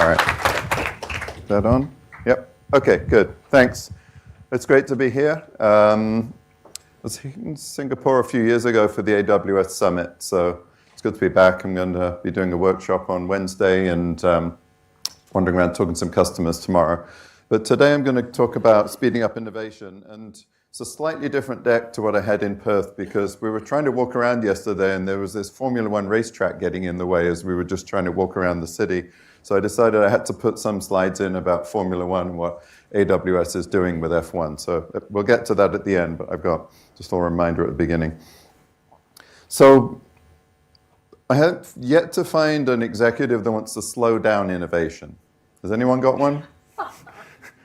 All right. Is that on? Yep. Okay, good. Thanks. It's great to be here. I was in Singapore a few years ago for the AWS Summit, so it's good to be back. I'm going to be doing a workshop on Wednesday and wandering around talking to some customers tomorrow. But today I'm going to talk about speeding up innovation, and it's a slightly different deck to what I had in Perth because we were trying to walk around yesterday and there was this Formula One racetrack getting in the way as we were just trying to walk around the city. So I decided I had to put some slides in about Formula One and what AWS is doing with F1. So we'll get to that at the end, but I've got just a reminder at the beginning. So I have yet to find an executive that wants to slow down innovation. Has anyone got one?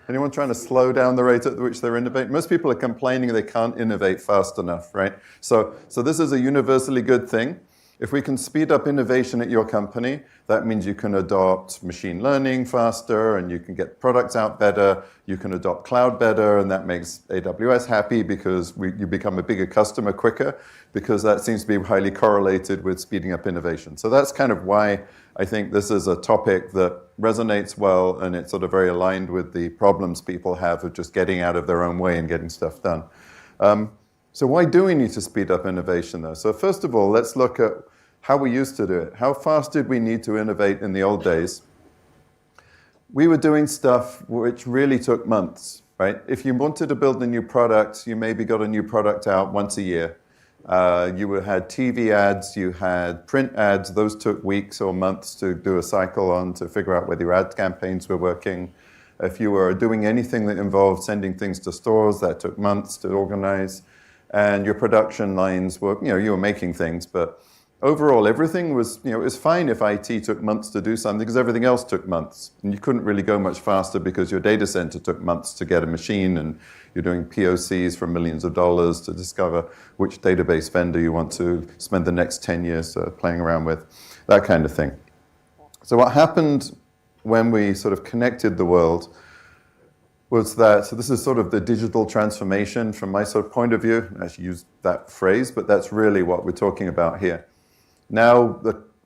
Anyone trying to slow down the rate at which they're innovating? Most people are complaining they can't innovate fast enough, right? So this is a universally good thing. If we can speed up innovation at your company, that means you can adopt machine learning faster and you can get products out better, you can adopt cloud better, and that makes AWS happy because you become a bigger customer quicker, because that seems to be highly correlated with speeding up innovation. So that's kind of why I think this is a topic that resonates well, and it's sort of very aligned with the problems people have of just getting out of their own way and getting stuff done. So why do we need to speed up innovation, though? So first of all, let's look at how we used to do it. How fast did we need to innovate in the old days? We were doing stuff which really took months, right? If you wanted to build a new product, you maybe got a new product out once a year. You had TV ads, you had print ads. Those took weeks or months to do a cycle on to figure out whether your ad campaigns were working. If you were doing anything that involved sending things to stores, that took months to organize. And your production lines were, you were making things, but overall, everything was, it was fine if IT took months to do something because everything else took months. And you couldn't really go much faster because your data center took months to get a machine and you're doing POCs for millions of dollars to discover which database vendor you want to spend the next 10 years playing around with, that kind of thing. So what happened when we sort of connected the world was that, so this is sort of the digital transformation from my sort of point of view. I actually use that phrase, but that's really what we're talking about here. Now,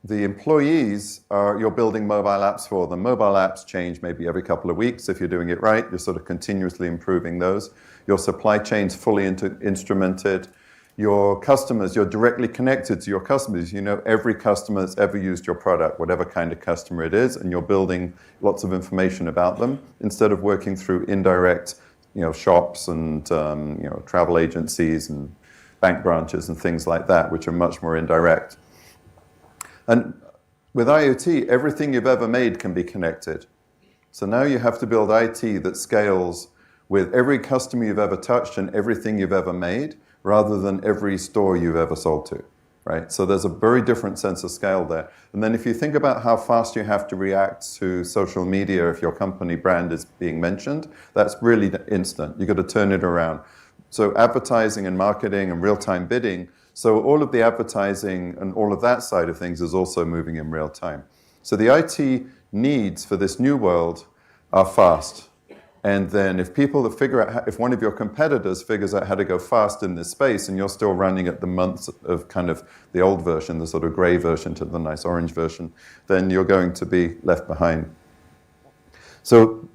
the employees you're building mobile apps for them. Mobile apps change maybe every couple of weeks. If you're doing it right, you're sort of continuously improving those. Your supply chain's fully instrumented. Your customers, you're directly connected to your customers. You know every customer that's ever used your product, whatever kind of customer it is, and you're building lots of information about them instead of working through indirect, shops and travel agencies and bank branches and things like that, which are much more indirect. And with IoT, everything you've ever made can be connected. So now you have to build IT that scales with every customer you've ever touched and everything you've ever made, rather than every store you've ever sold to, right? So there's a very different sense of scale there. And then if you think about how fast you have to react to social media if your company brand is being mentioned, that's really instant. You've got to turn it around. So advertising and marketing and real-time bidding, so all of the advertising and all of that side of things is also moving in real time. So the IT needs for this new world are fast. And then if people figure out, if one of your competitors figures out how to go fast in this space and you're still running at the months of kind of the old version, the sort of gray version to the nice orange version, then you're going to be left behind. So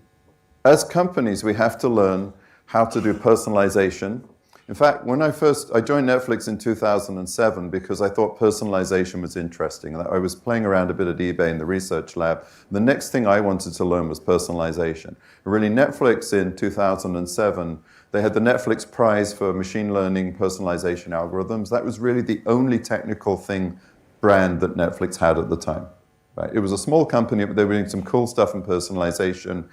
as companies, we have to learn how to do personalization. In fact, when I joined Netflix in 2007 because I thought personalization was interesting. I was playing around a bit at eBay in the research lab. The next thing I wanted to learn was personalization. Really, Netflix in 2007, they had the Netflix Prize for machine learning personalization algorithms. That was really the only technical brand that Netflix had at the time. Right? It was a small company, but they were doing some cool stuff in personalization.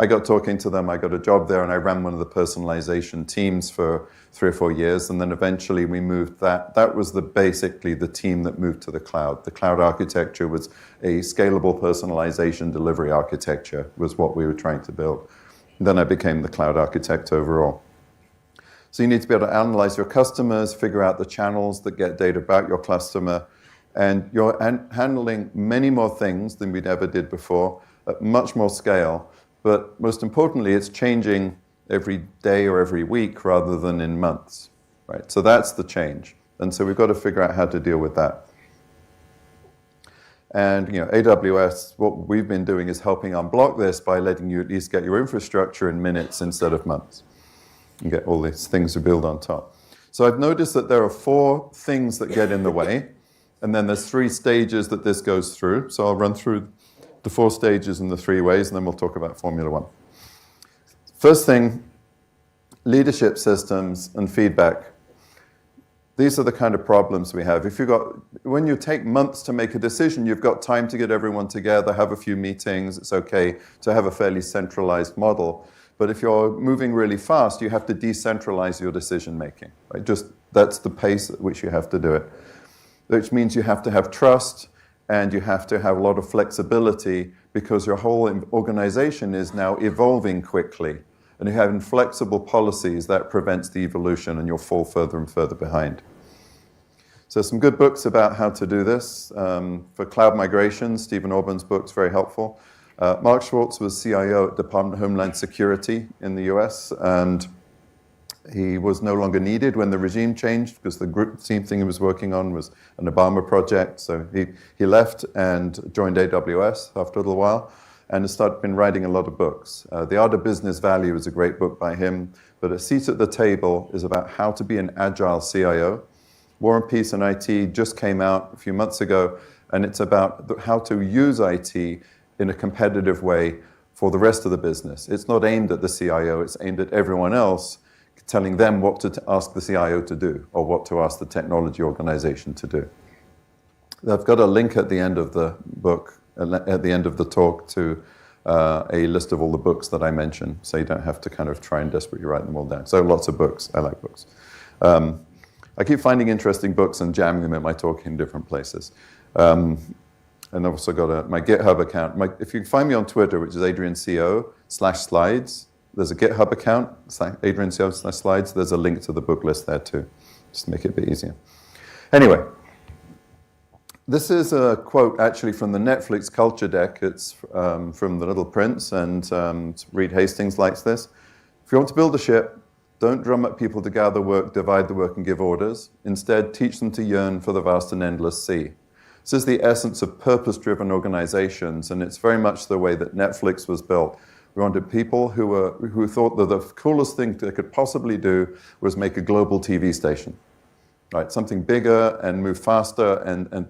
I got talking to them, I got a job there, and I ran one of the personalization teams for 3 or 4 years, and then eventually we moved that. That was basically the team that moved to the cloud. The cloud architecture was a scalable personalization delivery architecture, was what we were trying to build. And then I became the cloud architect overall. So you need to be able to analyze your customers, figure out the channels that get data about your customer, and you're handling many more things than we'd ever did before, at much more scale. But most importantly, it's changing every day or every week rather than in months, right? So that's the change. And so we've got to figure out how to deal with that. And AWS, what we've been doing is helping unblock this by letting you at least get your infrastructure in minutes instead of months. You get all these things to build on top. So I've noticed that there are 4 things that get in the way, and then there's 3 stages that this goes through. So I'll run through the 4 stages and the 3 ways, and then we'll talk about Formula One. First thing, leadership systems and feedback. These are the kind of problems we have. When you take months to make a decision, you've got time to get everyone together, have a few meetings. It's okay to have a fairly centralized model. But if you're moving really fast, you have to decentralize your decision making. Right? That's the pace at which you have to do it. Which means you have to have trust and you have to have a lot of flexibility because your whole organization is now evolving quickly. And if you have inflexible policies, that prevents the evolution and you'll fall further and further behind. So some good books about how to do this. For cloud migration, Stephen Auburn's book's very helpful. Mark Schwartz was CIO at Department of Homeland Security in the US, and he was no longer needed when the regime changed because the team thing he was working on was an Obama project. So he left and joined AWS after a little while, and has been writing a lot of books. The Art of Business Value is a great book by him, but A Seat at the Table is about how to be an agile CIO. War and Peace in IT just came out a few months ago, and it's about how to use IT in a competitive way for the rest of the business. It's not aimed at the CIO, it's aimed at everyone else, telling them what to ask the CIO to do, or what to ask the technology organization to do. I've got a link at the end of the book, at the end of the talk, to a list of all the books that I mentioned, so you don't have to kind of try and desperately write them all down. So lots of books. I like books. I keep finding interesting books and jamming them in my talk in different places. And I've also got my GitHub account. If you find me on Twitter, which is AdrianCO/slides, there's a GitHub account, AdrianCO/slides. There's a link to the book list there too, just to make it a bit easier. Anyway. This is a quote actually from the Netflix culture deck. It's from The Little Prince, and Reed Hastings likes this. If you want to build a ship, don't drum up people to gather work, divide the work, and give orders. Instead, teach them to yearn for the vast and endless sea. This is the essence of purpose-driven organizations, and it's very much the way that Netflix was built. We wanted people who thought that the coolest thing they could possibly do was make a global TV station. Right, something bigger and move faster,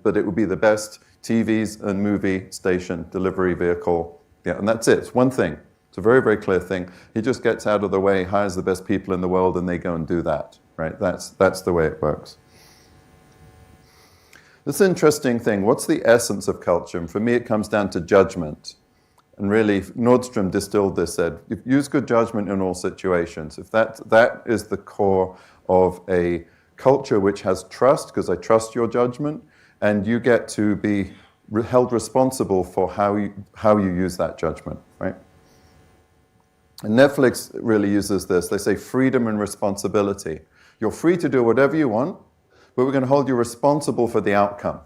but it would be the best TVs and movie station, delivery vehicle. Yeah, and that's it. It's one thing. It's a very, very clear thing. He just gets out of the way, hires the best people in the world, and they go and do that. Right? That's the way it works. This interesting thing. What's the essence of culture? And for me, it comes down to judgment. And really, Nordstrom distilled this, said, use good judgment in all situations. If that is the core of a culture which has trust, because I trust your judgment, and you get to be held responsible for how you use that judgment, right? And Netflix really uses this. They say freedom and responsibility. You're free to do whatever you want, but we're going to hold you responsible for the outcome.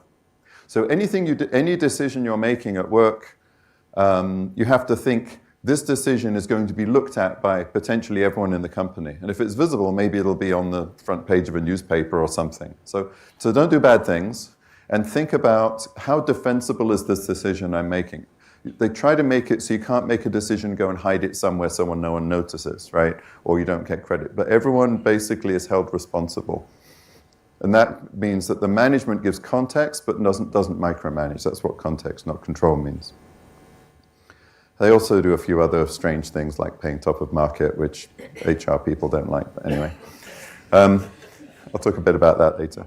So any decision you're making at work, you have to think, this decision is going to be looked at by potentially everyone in the company. And if it's visible, maybe it'll be on the front page of a newspaper or something. So don't do bad things, and think about how defensible is this decision I'm making. They try to make it so you can't make a decision, go and hide it somewhere so no one notices, right? Or you don't get credit. But everyone basically is held responsible. And that means that the management gives context, but doesn't micromanage. That's what context, not control, means. They also do a few other strange things like paying top of market, which HR people don't like. But anyway, I'll talk a bit about that later.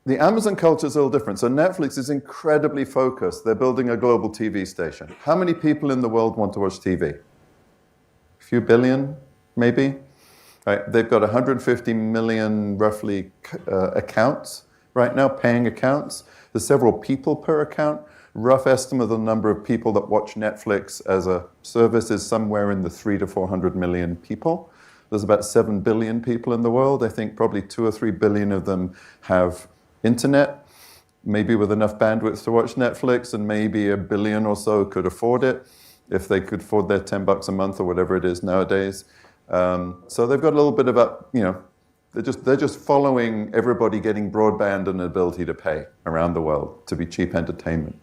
The Amazon culture is a little different. So Netflix is incredibly focused. They're building a global TV station. How many people in the world want to watch TV? A few billion, maybe? Right. They've got 150 million, roughly, accounts right now, paying accounts. There's several people per account. Rough estimate of the number of people that watch Netflix as a service is somewhere in the 300 to 400 million people. There's about 7 billion people in the world. I think probably 2 or 3 billion of them have internet, maybe with enough bandwidth to watch Netflix, and maybe 1 billion or so could afford it, if they could afford their $10 a month or whatever it is nowadays. So they've got a little bit of They're just following everybody getting broadband and ability to pay around the world to be cheap entertainment.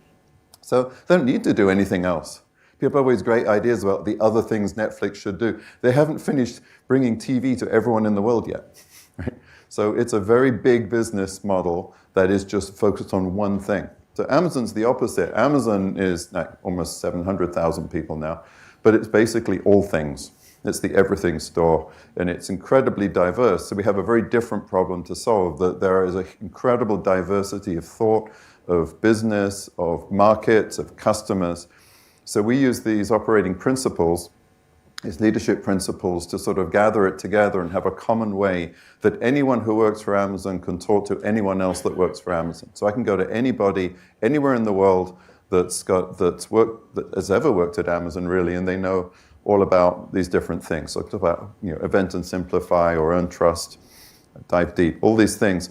So they don't need to do anything else. People have always great ideas about the other things Netflix should do. They haven't finished bringing TV to everyone in the world yet. Right? So it's a very big business model that is just focused on one thing. So Amazon's the opposite. Amazon is like almost 700,000 people now, but it's basically all things. It's the everything store, and it's incredibly diverse. So we have a very different problem to solve, that there is an incredible diversity of thought, of business, of markets, of customers. So we use these operating principles, these leadership principles, to sort of gather it together and have a common way that anyone who works for Amazon can talk to anyone else that works for Amazon. So I can go to anybody, anywhere in the world that has ever worked at Amazon, really, and they know all about these different things. So about event and simplify or earn trust, dive deep, all these things.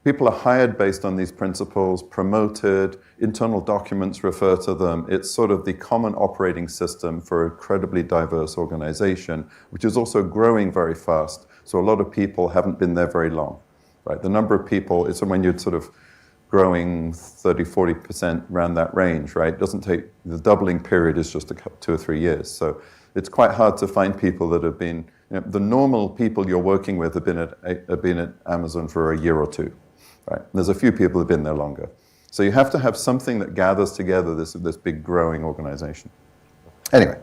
People are hired based on these principles, promoted, internal documents refer to them. It's sort of the common operating system for an incredibly diverse organization, which is also growing very fast. So a lot of people haven't been there very long, right? The number of people, it's when you're sort of growing 30, 40% around that range, right? It doesn't take, the doubling period is just 2 or 3 years. So it's quite hard to find people that have been, the normal people you're working with have been at Amazon for a year or two, right? And there's a few people who've been there longer. So you have to have something that gathers together this big growing organization. Anyway,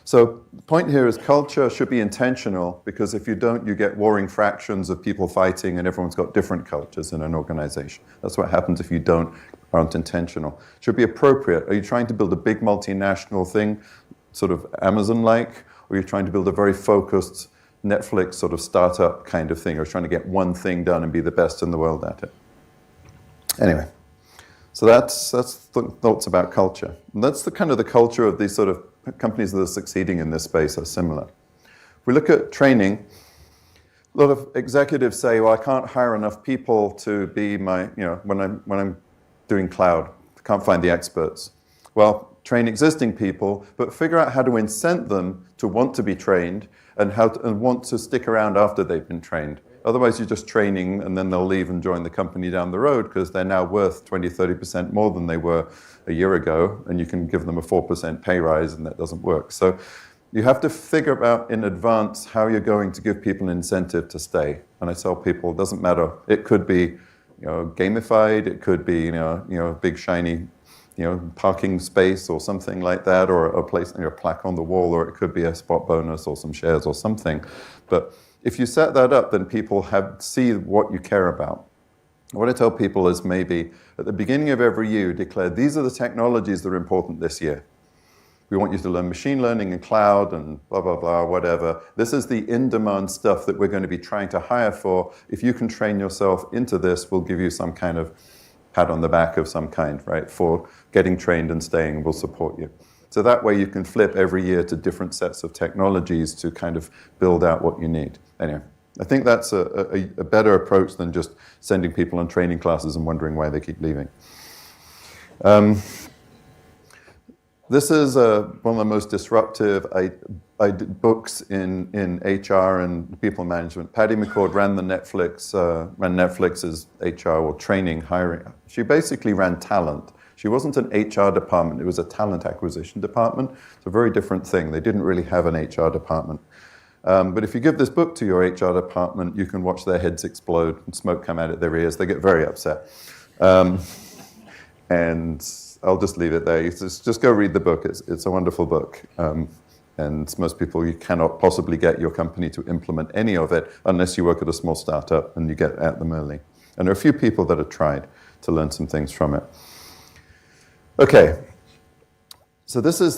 so the point here is culture should be intentional, because if you don't, you get warring fractions of people fighting and everyone's got different cultures in an organization. That's what happens if you aren't intentional. It should be appropriate. Are you trying to build a big multinational thing, sort of Amazon-like, or are you trying to build a very focused Netflix sort of startup kind of thing, or trying to get one thing done and be the best in the world at it? Anyway, so that's thoughts about culture. And that's the kind of the culture of these sort of companies that are succeeding in this space are similar. If we look at training, a lot of executives say, well, I can't hire enough people to be my, when I'm doing cloud, I can't find the experts. Well, train existing people, but figure out how to incent them to want to be trained and want to stick around after they've been trained. Otherwise, you're just training and then they'll leave and join the company down the road because they're now worth 20, 30% more than they were a year ago, and you can give them a 4% pay rise, and that doesn't work. So you have to figure out in advance how you're going to give people an incentive to stay. And I tell people, it doesn't matter. It could be gamified, it could be a big shiny parking space or something like that, or a place, a plaque on the wall, or it could be a spot bonus or some shares or something. But if you set that up, then people see what you care about. What I tell people is maybe at the beginning of every year, declare these are the technologies that are important this year. We want you to learn machine learning and cloud and blah, blah, blah, whatever. This is the in-demand stuff that we're going to be trying to hire for. If you can train yourself into this, we'll give you some kind of pat on the back of some kind, right, for getting trained and staying. We'll support you. So that way you can flip every year to different sets of technologies to kind of build out what you need. Anyway, I think that's a better approach than just sending people on training classes and wondering why they keep leaving. This is one of the most disruptive books in HR and people management. Patty McCord ran Netflix's HR or training, hiring. She basically ran talent. She wasn't an HR department. It was a talent acquisition department. It's a very different thing. They didn't really have an HR department. But if you give this book to your HR department, you can watch their heads explode and smoke come out of their ears. They get very upset. And I'll just leave it there. Just go read the book. It's a wonderful book. And most people, you cannot possibly get your company to implement any of it unless you work at a small startup and you get at them early. And there are a few people that have tried to learn some things from it. Okay. So this is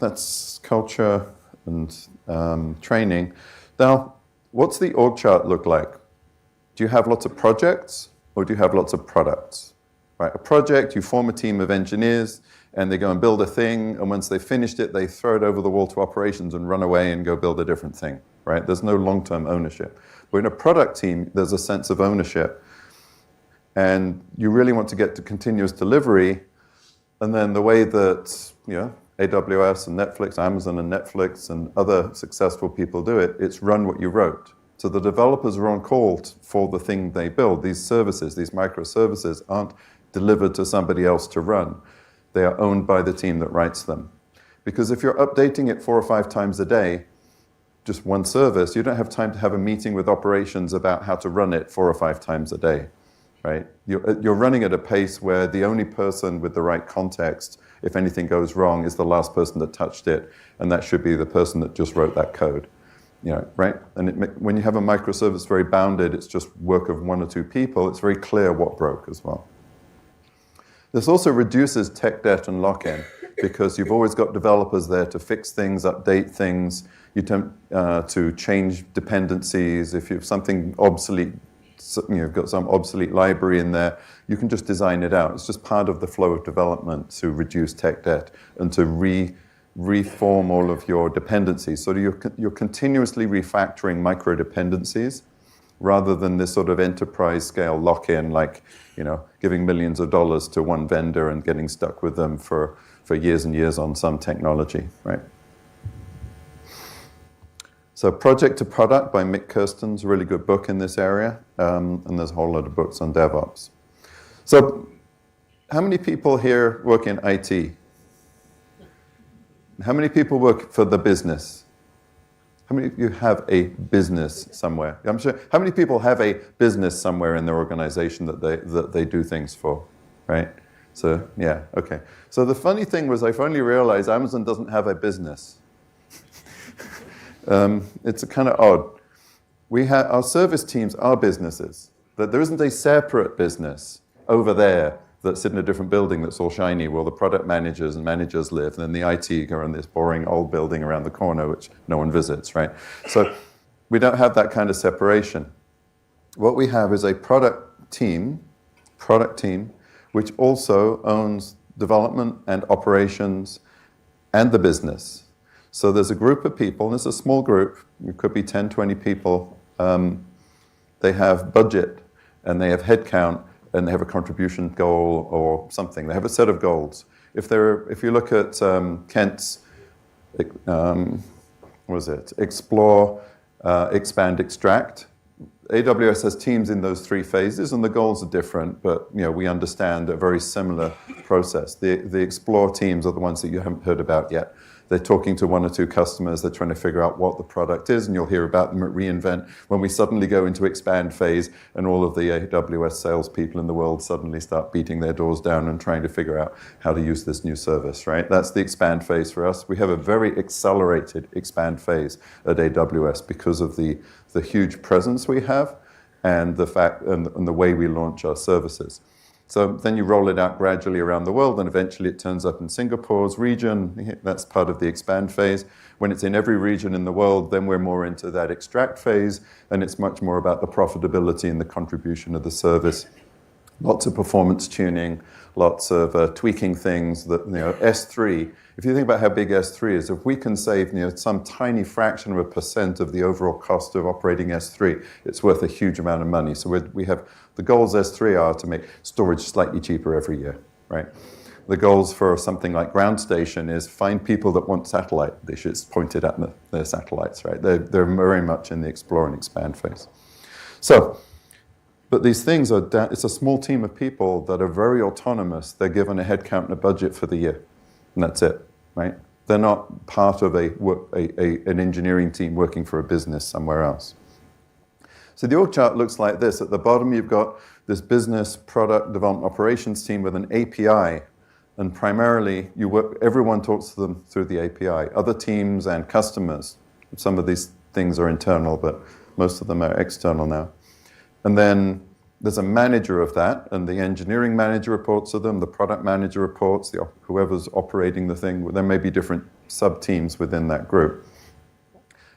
that's culture and training. Now, what's the org chart look like? Do you have lots of projects or do you have lots of products? Right, a project, you form a team of engineers and they go and build a thing, and once they've finished it, they throw it over the wall to operations and run away and go build a different thing, right? There's no long-term ownership. But in a product team, there's a sense of ownership, and you really want to get to continuous delivery. And then the way that AWS and Netflix, Amazon and Netflix and other successful people do it, it's run what you wrote. So the developers are on call for the thing they build. These services, these microservices, aren't delivered to somebody else to run. They are owned by the team that writes them. Because if you're updating it 4 or 5 times a day, just one service, you don't have time to have a meeting with operations about how to run it 4 or 5 times a day, right? You're running at a pace where the only person with the right context, if anything goes wrong, is the last person that touched it, and that should be the person that just wrote that code, right? And when you have a microservice very bounded, it's just work of 1 or 2 people, it's very clear what broke as well. This also reduces tech debt and lock-in, because you've always got developers there to fix things, update things, to change dependencies. If you have something obsolete, you've got some obsolete library in there, you can just design it out. It's just part of the flow of development to reduce tech debt and to reform all of your dependencies. So you're continuously refactoring micro dependencies rather than this sort of enterprise scale lock-in, like giving millions of dollars to one vendor and getting stuck with them for years and years on some technology, right? So Project to Product by Mick Kirsten's a really good book in this area, and there's a whole lot of books on DevOps. So how many people here work in IT? How many people work for the business? How many of you have a business somewhere? I'm sure. How many people have a business somewhere in their organization that they do things for, right? So yeah, okay. So the funny thing was, I finally realized Amazon doesn't have a business. It's kind of odd. Our service teams are businesses. That there isn't a separate business over there that sit in a different building that's all shiny, where the product managers and managers live, and then the IT are in this boring old building around the corner, which no one visits, right? So we don't have that kind of separation. What we have is a product team, which also owns development and operations and the business. So there's a group of people, and it's a small group, it could be 10, 20 people. They have budget, and they have headcount, and they have a contribution goal or something. They have a set of goals. If you look at Kent's, explore, expand, extract, AWS has teams in those 3 phases, and the goals are different, but we understand a very similar process. The explore teams are the ones that you haven't heard about yet. They're talking to 1 or 2 customers. They're trying to figure out what the product is, and you'll hear about them at reInvent when we suddenly go into expand phase and all of the AWS salespeople in the world suddenly start beating their doors down and trying to figure out how to use this new service, right? That's the expand phase for us. We have a very accelerated expand phase at AWS because of the huge presence we have and the fact and the way we launch our services. So then you roll it out gradually around the world, and eventually it turns up in Singapore's region. That's part of the expand phase. When it's in every region in the world, then we're more into that extract phase, and it's much more about the profitability and the contribution of the service. Lots of performance tuning, lots of tweaking things. That S3. If you think about how big S3 is, if we can save some tiny fraction of a % of the overall cost of operating S3, it's worth a huge amount of money. So we have the goals S3 are to make storage slightly cheaper every year, right? The goals for something like Ground Station is find people that want satellite dishes pointed at their satellites, right? They're very much in the explore and expand phase. So, but these things it's a small team of people that are very autonomous. They're given a headcount and a budget for the year, and that's it, right? They're not part of an engineering team working for a business somewhere else. So the org chart looks like this. At the bottom, you've got this business product development operations team with an API, and primarily everyone talks to them through the API. Other teams and customers. Some of these things are internal, but most of them are external now. And then there's a manager of that, and the engineering manager reports to them, the product manager reports, whoever's operating the thing. There may be different sub-teams within that group.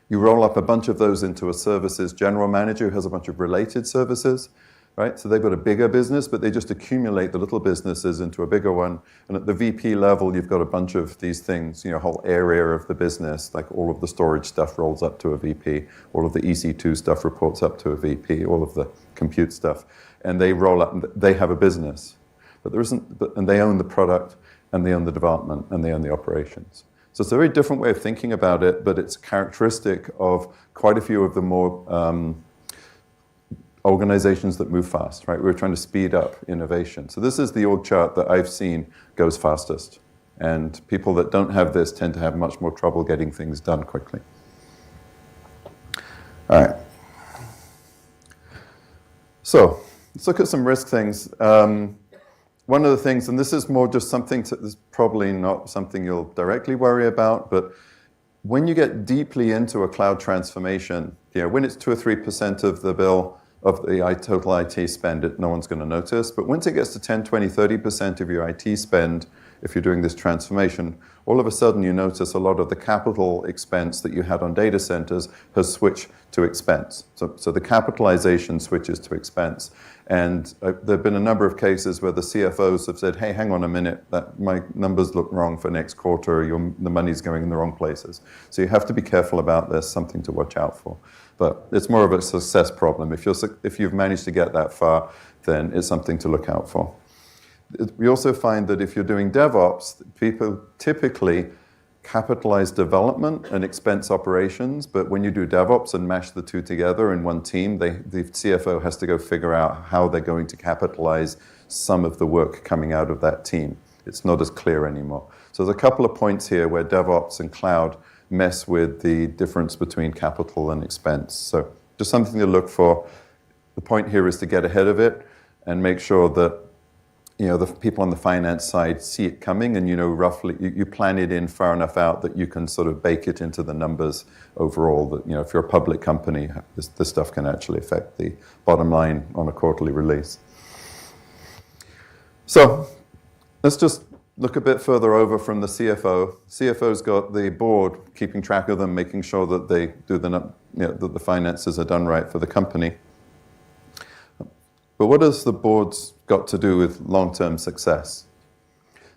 You roll up a bunch of those into a services general manager who has a bunch of related services, right? So they've got a bigger business, but they just accumulate the little businesses into a bigger one. And at the VP level, you've got a bunch of these things, a whole area of the business, like all of the storage stuff rolls up to a VP, all of the EC2 stuff reports up to a VP, all of the compute stuff. And they roll up, and they have a business. But there isn't, and they own the product, and they own the development, and they own the operations. So it's a very different way of thinking about it, but it's characteristic of quite a few of the more organizations that move fast, right? We're trying to speed up innovation. So this is the org chart that I've seen goes fastest. And people that don't have this tend to have much more trouble getting things done quickly. All right. So let's look at some risk things. One of the things, and this is more just something, this is probably not something you'll directly worry about, but when you get deeply into a cloud transformation, when it's 2 or 3% of the bill, of the total IT spend, no one's going to notice. But once it gets to 10, 20, 30% of your IT spend, if you're doing this transformation, all of a sudden you notice a lot of the capital expense that you had on data centers has switched to expense. So the capitalization switches to expense. And there have been a number of cases where the CFOs have said, hey, hang on a minute, my numbers look wrong for next quarter, the money's going in the wrong places. So you have to be careful about this, something to watch out for. But it's more of a success problem. If you've managed to get that far, then it's something to look out for. We also find that if you're doing DevOps, people typically capitalize development and expense operations, but when you do DevOps and mash the two together in one team, the CFO has to go figure out how they're going to capitalize some of the work coming out of that team. It's not as clear anymore. So there's a couple of points here where DevOps and cloud mess with the difference between capital and expense. So just something to look for. The point here is to get ahead of it and make sure that the people on the finance side see it coming, and roughly you plan it in far enough out that you can sort of bake it into the numbers overall. That if you're a public company, this stuff can actually affect the bottom line on a quarterly release. So let's just look a bit further over from the CFO. CFO's got the board keeping track of them, making sure that they do that the finances are done right for the company. But what has the board's got to do with long-term success?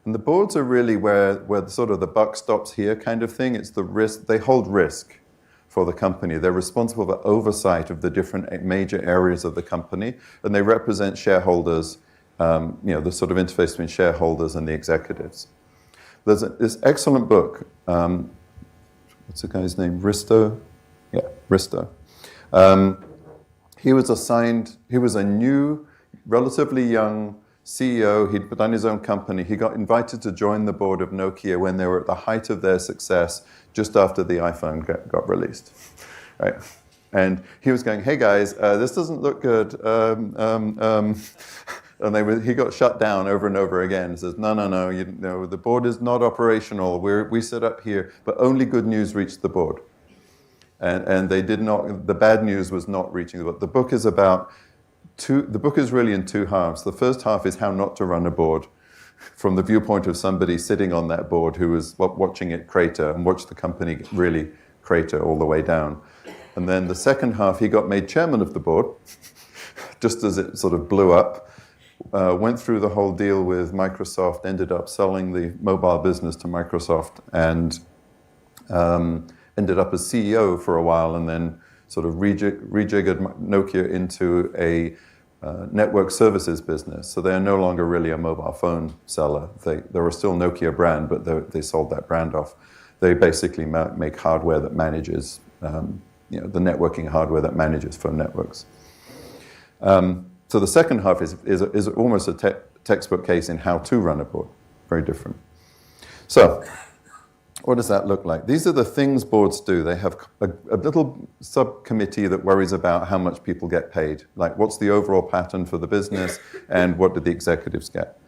And the boards are really where sort of the buck stops here kind of thing. It's the risk. They hold risk for the company. They're responsible for oversight of the different major areas of the company, and they represent shareholders, the sort of interface between shareholders and the executives. There's this excellent book. What's the guy's name? Risto? Yeah, Risto. He was a new, relatively young CEO. He'd done his own company. He got invited to join the board of Nokia when they were at the height of their success, just after the iPhone got released, right? And he was going, hey guys, this doesn't look good. And he got shut down over and over again. He says, no, the board is not operational. We set up here, but only good news reached the board. And they did not. The bad news was not reaching the board. The book is the book is really in two halves. The first half is how not to run a board, from the viewpoint of somebody sitting on that board who was watching it crater and watched the company really crater all the way down. And then the second half, he got made chairman of the board, just as it sort of blew up. Went through the whole deal with Microsoft, ended up selling the mobile business to Microsoft, and ended up as CEO for a while, and then sort of rejiggered Nokia into a network services business. So they are no longer really a mobile phone seller. They were still Nokia brand, but they sold that brand off. They basically make hardware that manages, the networking hardware that manages phone networks. So the second half is almost a textbook case in how to run a board. Very different. So what does that look like? These are the things boards do. They have a little subcommittee that worries about how much people get paid. Like, what's the overall pattern for the business, and what do the executives get?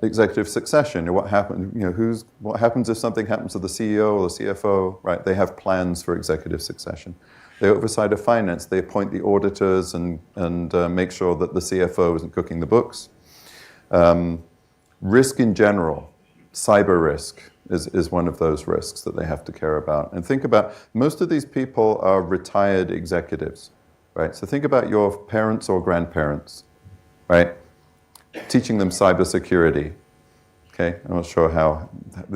Executive succession. What happens if something happens to the CEO or the CFO? Right? They have plans for executive succession. They oversight of finance. They appoint the auditors and make sure that the CFO isn't cooking the books. Risk in general, cyber risk is one of those risks that they have to care about. And think about, most of these people are retired executives, right? So think about your parents or grandparents, right? Teaching them cybersecurity. Okay, I'm not sure how.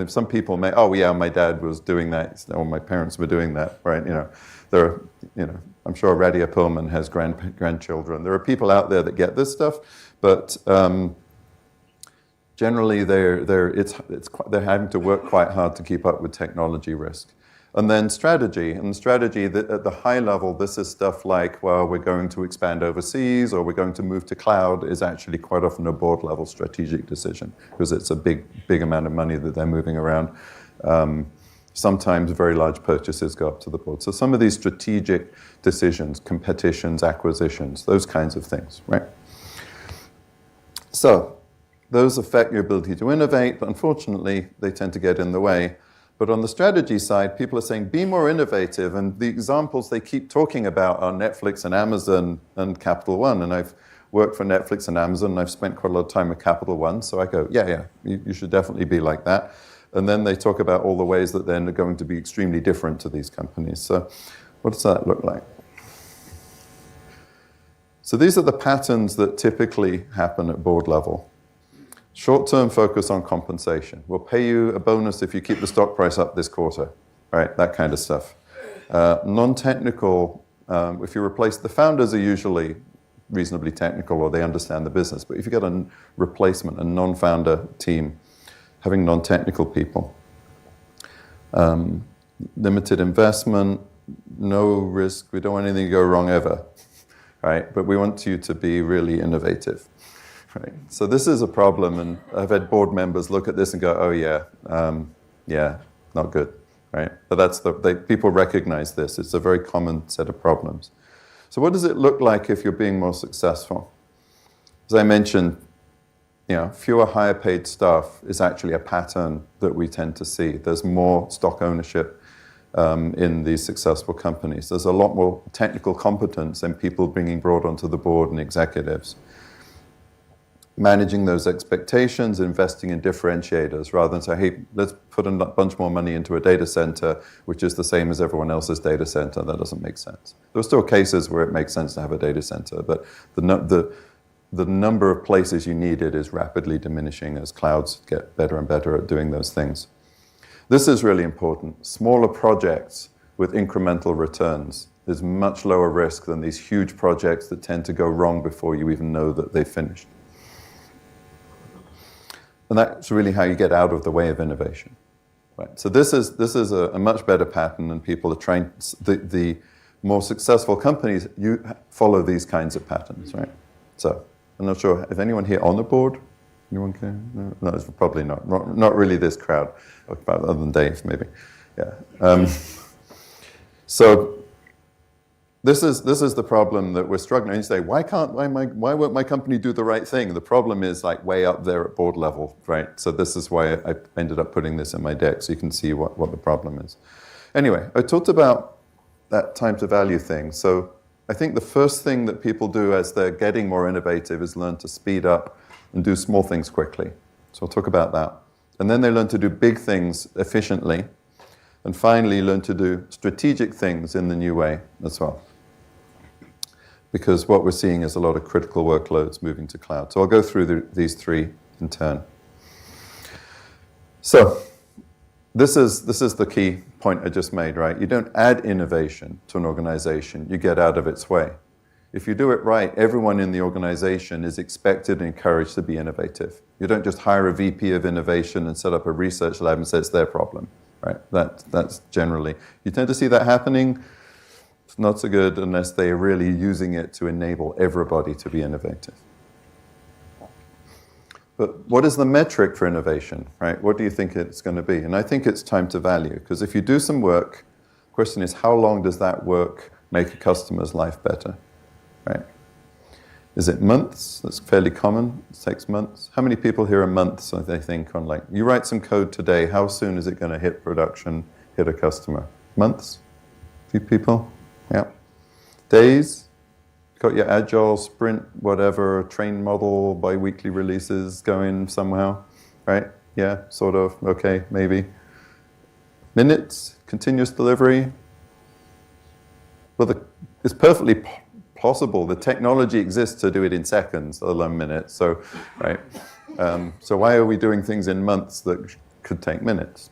Some people may, my dad was doing that, or my parents were doing that, right? I'm sure Radia Pullman has grandchildren. There are people out there that get this stuff, but generally they're having to work quite hard to keep up with technology risk. And then strategy. And strategy, at the high level, this is stuff like, well, we're going to expand overseas or we're going to move to cloud is actually quite often a board level strategic decision because it's a big amount of money that they're moving around. Sometimes very large purchases go up to the board. So some of these strategic decisions, competitions, acquisitions, those kinds of things, right? So those affect your ability to innovate, but unfortunately, they tend to get in the way. But on the strategy side, people are saying, be more innovative. And the examples they keep talking about are Netflix and Amazon and Capital One. And I've worked for Netflix and Amazon, and I've spent quite a lot of time with Capital One. So I go, yeah, you should definitely be like that. And then they talk about all the ways that they're going to be extremely different to these companies. So what does that look like? So these are the patterns that typically happen at board level. Short-term focus on compensation. We'll pay you a bonus if you keep the stock price up this quarter, right? That kind of stuff. Non-technical, if you replace, the founders are usually reasonably technical or they understand the business, but if you get a replacement, a non-founder team, having non-technical people. Limited investment, no risk, we don't want anything to go wrong ever, right? But we want you to be really innovative. Right. So this is a problem, and I've had board members look at this and go, "Oh yeah, not good." Right? But people recognize this. It's a very common set of problems. So what does it look like if you're being more successful? As I mentioned, fewer higher paid staff is actually a pattern that we tend to see. There's more stock ownership in these successful companies. There's a lot more technical competence and people being brought onto the board and executives. Managing those expectations, investing in differentiators, rather than say, hey, let's put a bunch more money into a data center, which is the same as everyone else's data center. That doesn't make sense. There are still cases where it makes sense to have a data center, but the number of places you need it is rapidly diminishing as clouds get better and better at doing those things. This is really important. Smaller projects with incremental returns is much lower risk than these huge projects that tend to go wrong before you even know that they've finished. And that's really how you get out of the way of innovation. Right? So this is a much better pattern, and people are trying, the more successful companies, you follow these kinds of patterns, right? So I'm not sure, if anyone here on the board? Anyone can? No, it's probably not. Not really this crowd, other than Dave, maybe. Yeah. So this is the problem that we're struggling. And you say, why won't my company do the right thing? The problem is like way up there at board level, right? So this is why I ended up putting this in my deck so you can see what the problem is. Anyway, I talked about that time to value thing. So I think the first thing that people do as they're getting more innovative is learn to speed up and do small things quickly. So I'll talk about that. And then they learn to do big things efficiently. And finally, learn to do strategic things in the new way as well. Because what we're seeing is a lot of critical workloads moving to cloud. So I'll go through these three in turn. So this is the key point I just made, right? You don't add innovation to an organization, you get out of its way. If you do it right, everyone in the organization is expected and encouraged to be innovative. You don't just hire a VP of innovation and set up a research lab and say it's their problem, right? That's generally, you tend to see that happening. It's not so good unless they're really using it to enable everybody to be innovative. But what is the metric for innovation, right? What do you think it's going to be? And I think it's time to value, because if you do some work, the question is, how long does that work make a customer's life better, right? Is it months? That's fairly common. It takes months. How many people here are months, I think, on like, you write some code today, how soon is it going to hit production, hit a customer? Months? A few people? Yeah. Days? Got your agile, sprint, whatever, train model, bi-weekly releases going somehow, right? Yeah, sort of, okay, maybe. Minutes, continuous delivery. Well, it's perfectly possible. The technology exists to do it in seconds, let alone minutes. So, right. So why are we doing things in months that could take minutes?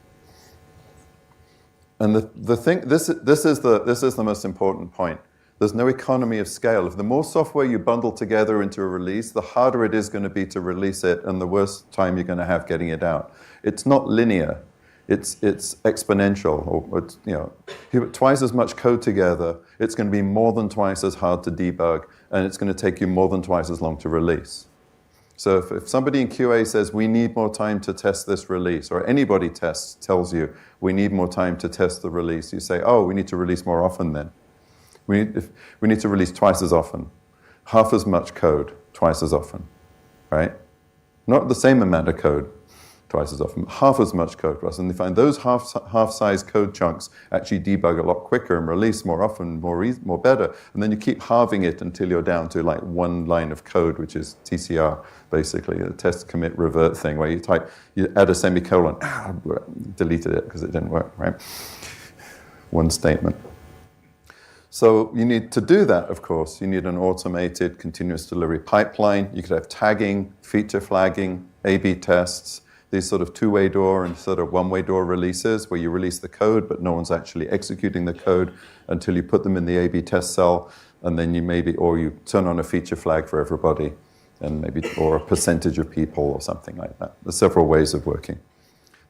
And the thing, this is the most important point. There's no economy of scale. If the more software you bundle together into a release, the harder it is going to be to release it and the worse time you're going to have getting it out. It's not linear. It's exponential. Or it's, you put twice as much code together, it's going to be more than twice as hard to debug, and it's going to take you more than twice as long to release. So if somebody in QA says, we need more time to test this release, or anybody tells you, we need more time to test the release, you say, oh, we need to release more often then. We need to release twice as often. Half as much code, twice as often, right? Not the same amount of code, twice as often, half as much code for us. And they find those half-size code chunks actually debug a lot quicker and release more often, more better. And then you keep halving it until you're down to like one line of code, which is TCR, basically, a test, commit, revert thing, where you add a semicolon, deleted it because it didn't work, right? One statement. So you need to do that, of course. You need an automated continuous delivery pipeline. You could have tagging, feature flagging, A/B tests, these sort of two-way door and sort of one-way door releases where you release the code, but no one's actually executing the code until you put them in the A/B test cell, and then you turn on a feature flag for everybody, and or a percentage of people or something like that. There's several ways of working.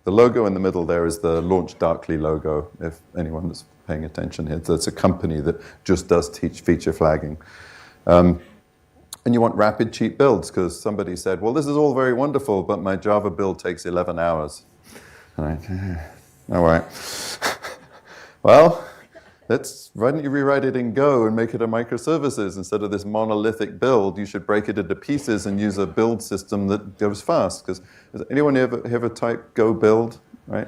The logo in the middle there is the Launch Darkly logo, if anyone is paying attention here. It's a company that just does teach feature flagging. And you want rapid, cheap builds, because somebody said, well, this is all very wonderful, but my Java build takes 11 hours. All right. Well, why don't you rewrite it in Go and make it a microservices? Instead of this monolithic build, you should break it into pieces and use a build system that goes fast. Because anyone ever type Go build, right?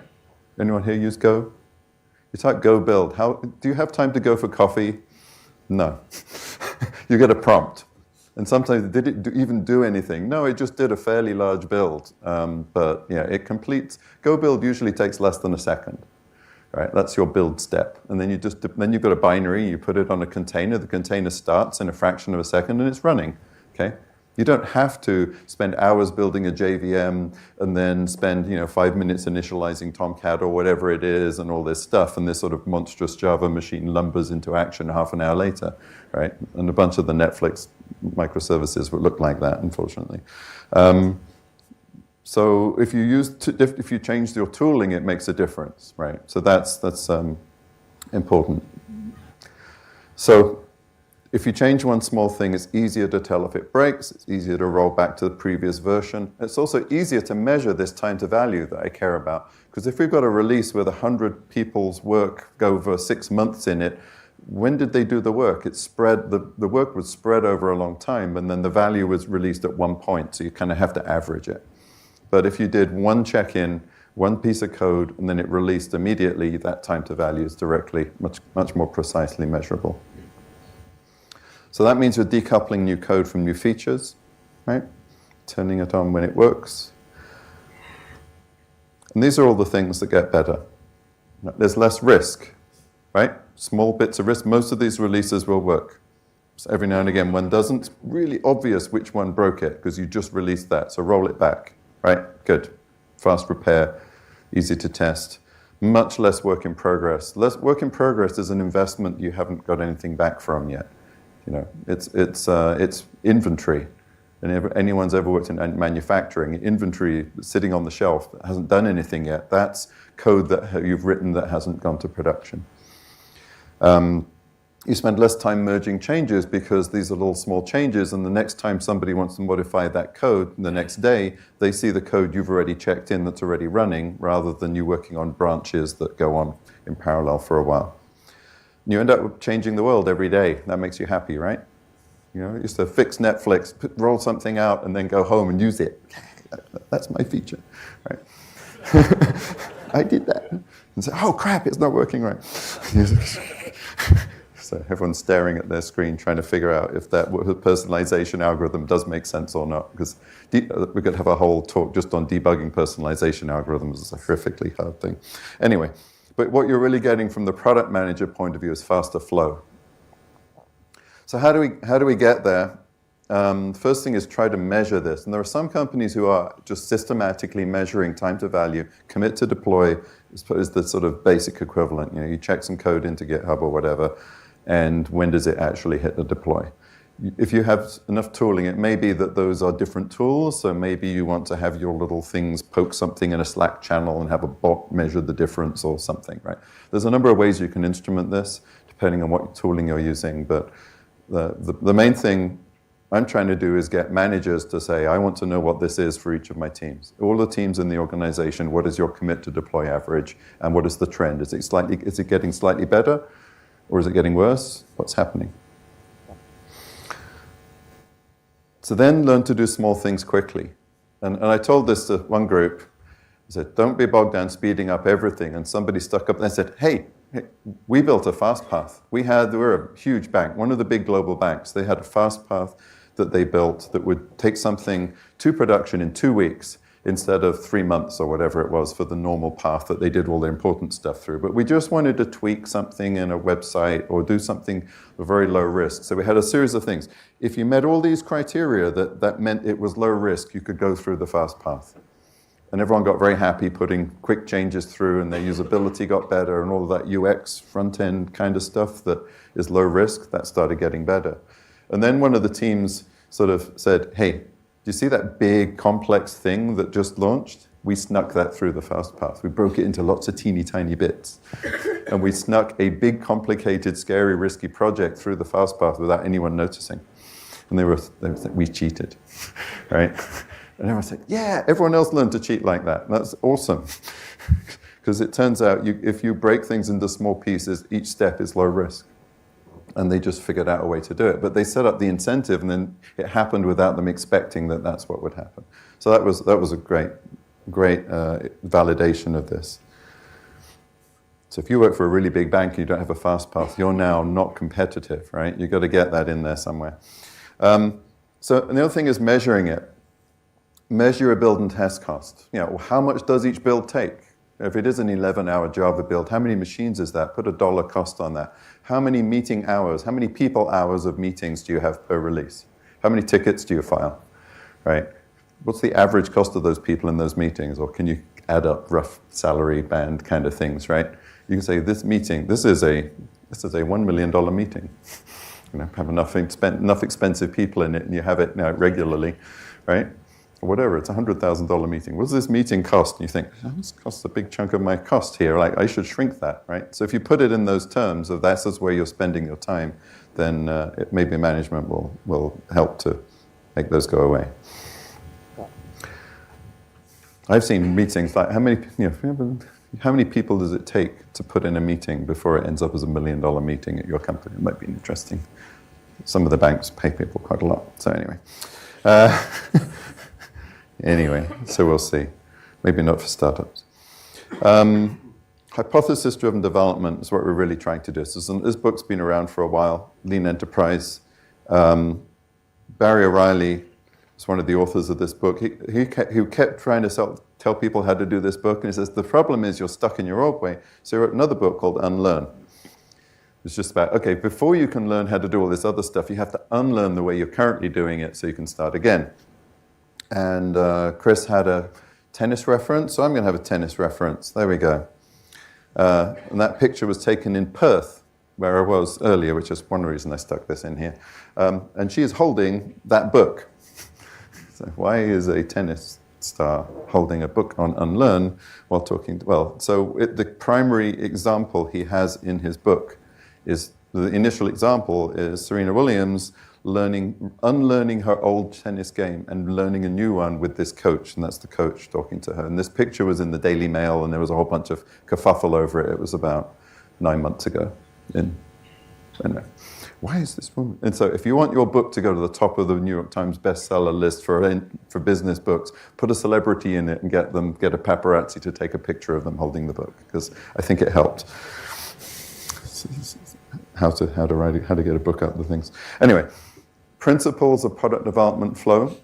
Anyone here use Go? You type Go build. Do you have time to go for coffee? No. You get a prompt. And sometimes, did it even do anything? No, it just did a fairly large build. But yeah, it completes. Go build usually takes less than a second. Right? That's your build step. And then you've got a binary, you put it on a container, the container starts in a fraction of a second and it's running. Okay? You don't have to spend hours building a JVM and then spend 5 minutes initializing Tomcat or whatever it is and all this stuff, and this sort of monstrous Java machine lumbers into action half an hour later, right? And a bunch of the Netflix microservices would look like that, unfortunately. So if you change your tooling, it makes a difference, right? So that's important. So if you change one small thing, it's easier to tell if it breaks. It's easier to roll back to the previous version. It's also easier to measure this time to value that I care about. Because if we've got a release with 100 people's work go over 6 months in it, when did they do the work? It's spread. The work was spread over a long time, and then the value was released at one point. So you kind of have to average it. But if you did one check-in, one piece of code, and then it released immediately, that time to value is directly, much more precisely measurable. So that means we're decoupling new code from new features, right? Turning it on when it works. And these are all the things that get better. There's less risk, right? Small bits of risk. Most of these releases will work. So every now and again, one doesn't. It's really obvious which one broke it, because you just released that, so roll it back. Right, good. Fast repair, easy to test. Much less work in progress. Less work in progress is an investment you haven't got anything back from yet. It's inventory. And anyone's ever worked in manufacturing, inventory sitting on the shelf that hasn't done anything yet. That's code that you've written that hasn't gone to production. You spend less time merging changes because these are little small changes, and the next time somebody wants to modify that code, the next day, they see the code you've already checked in that's already running, rather than you working on branches that go on in parallel for a while. And you end up changing the world every day. That makes you happy, right? You used to fix Netflix, roll something out, and then go home and use it. That's my feature, right? I did that. And say, oh crap, it's not working right. So everyone's staring at their screen trying to figure out if that personalization algorithm does make sense or not, because we're going to have a whole talk just on debugging personalization algorithms. It's a horrifically hard thing. Anyway, but what you're really getting from the product manager point of view is faster flow. So how do we get there? First thing is try to measure this. And there are some companies who are just systematically measuring time to value. Commit to deploy is the sort of basic equivalent. You check some code into GitHub or whatever. and when does it actually hit the deploy. If you have enough tooling, it may be that those are different tools, so maybe you want to have your little things poke something in a Slack channel and have a bot measure the difference or something, right? There's a number of ways you can instrument this, depending on what tooling you're using, but the main thing I'm trying to do is get managers to say, I want to know what this is for each of my teams. All the teams in the organization, what is your commit to deploy average, and what is the trend? Is it getting slightly better, or is it getting worse? What's happening? So then learn to do small things quickly. And I told this to one group. I said, don't be bogged down speeding up everything. And somebody stuck up and said, hey, we built a fast path. We're a huge bank, one of the big global banks. They had a fast path that they built that would take something to production in 2 weeks instead of 3 months or whatever it was for the normal path that they did all the important stuff through. But we just wanted to tweak something in a website or do something very low risk. So we had a series of things. If you met all these criteria, that meant it was low risk, you could go through the fast path. And everyone got very happy putting quick changes through, and their usability got better, and all of that UX front-end kind of stuff that is low risk, that started getting better. And then one of the teams sort of said, hey, do you see that big complex thing that just launched? We snuck that through the fast path. We broke it into lots of teeny tiny bits. And we snuck a big, complicated, scary, risky project through the fast path without anyone noticing. And they were saying, we cheated, right? And everyone said, yeah, everyone else learned to cheat like that. And that's awesome. Because it turns out if you break things into small pieces, each step is low risk. And they just figured out a way to do it. But they set up the incentive, and then it happened without them expecting that that's what would happen. So that was a great validation of this. So if you work for a really big bank and you don't have a fast path, you're now not competitive, right? You've got to get that in there somewhere. And the other thing is measuring it. Measure a build and test cost. How much does each build take? If it is an 11-hour Java build, how many machines is that? Put a dollar cost on that. How many meeting hours, how many people hours of meetings do you have per release? How many tickets do you file, right? What's the average cost of those people in those meetings? Or can you add up rough salary band kind of things, right? You can say this is a $1 million meeting. Have enough expensive people in it, and you have it now regularly, right? Or whatever, it's a $100,000 meeting. What does this meeting cost? And you think, this costs a big chunk of my cost here. Like, I should shrink that, right? So if you put it in those terms of that's where you're spending your time, then maybe management will help to make those go away. I've seen meetings like how many people does it take to put in a meeting before it ends up as $1 million meeting at your company? It might be interesting. Some of the banks pay people quite a lot. So anyway, so we'll see. Maybe not for startups. Hypothesis-driven development is what we're really trying to do. So this book's been around for a while, Lean Enterprise. Barry O'Reilly is one of the authors of this book. He kept trying to tell people how to do this book, and he says, the problem is you're stuck in your old way. So he wrote another book called Unlearn. It's just about, okay, before you can learn how to do all this other stuff, you have to unlearn the way you're currently doing it so you can start again. And Chris had a tennis reference, so I'm going to have a tennis reference. There we go. And that picture was taken in Perth, where I was earlier, which is one reason I stuck this in here. And she is holding that book. So why is a tennis star holding a book on Unlearn while talking? The primary example he has in his book is, the initial example is Serena Williams unlearning her old tennis game and learning a new one with this coach, and that's the coach talking to her. And this picture was in the Daily Mail, and there was a whole bunch of kerfuffle over it. It was about 9 months ago. Why is this woman? And so if you want your book to go to the top of the New York Times bestseller list for business books, put a celebrity in it and get a paparazzi to take a picture of them holding the book, because I think it helped. How to get a book out of the things. Anyway. Principles of Product Development Flow.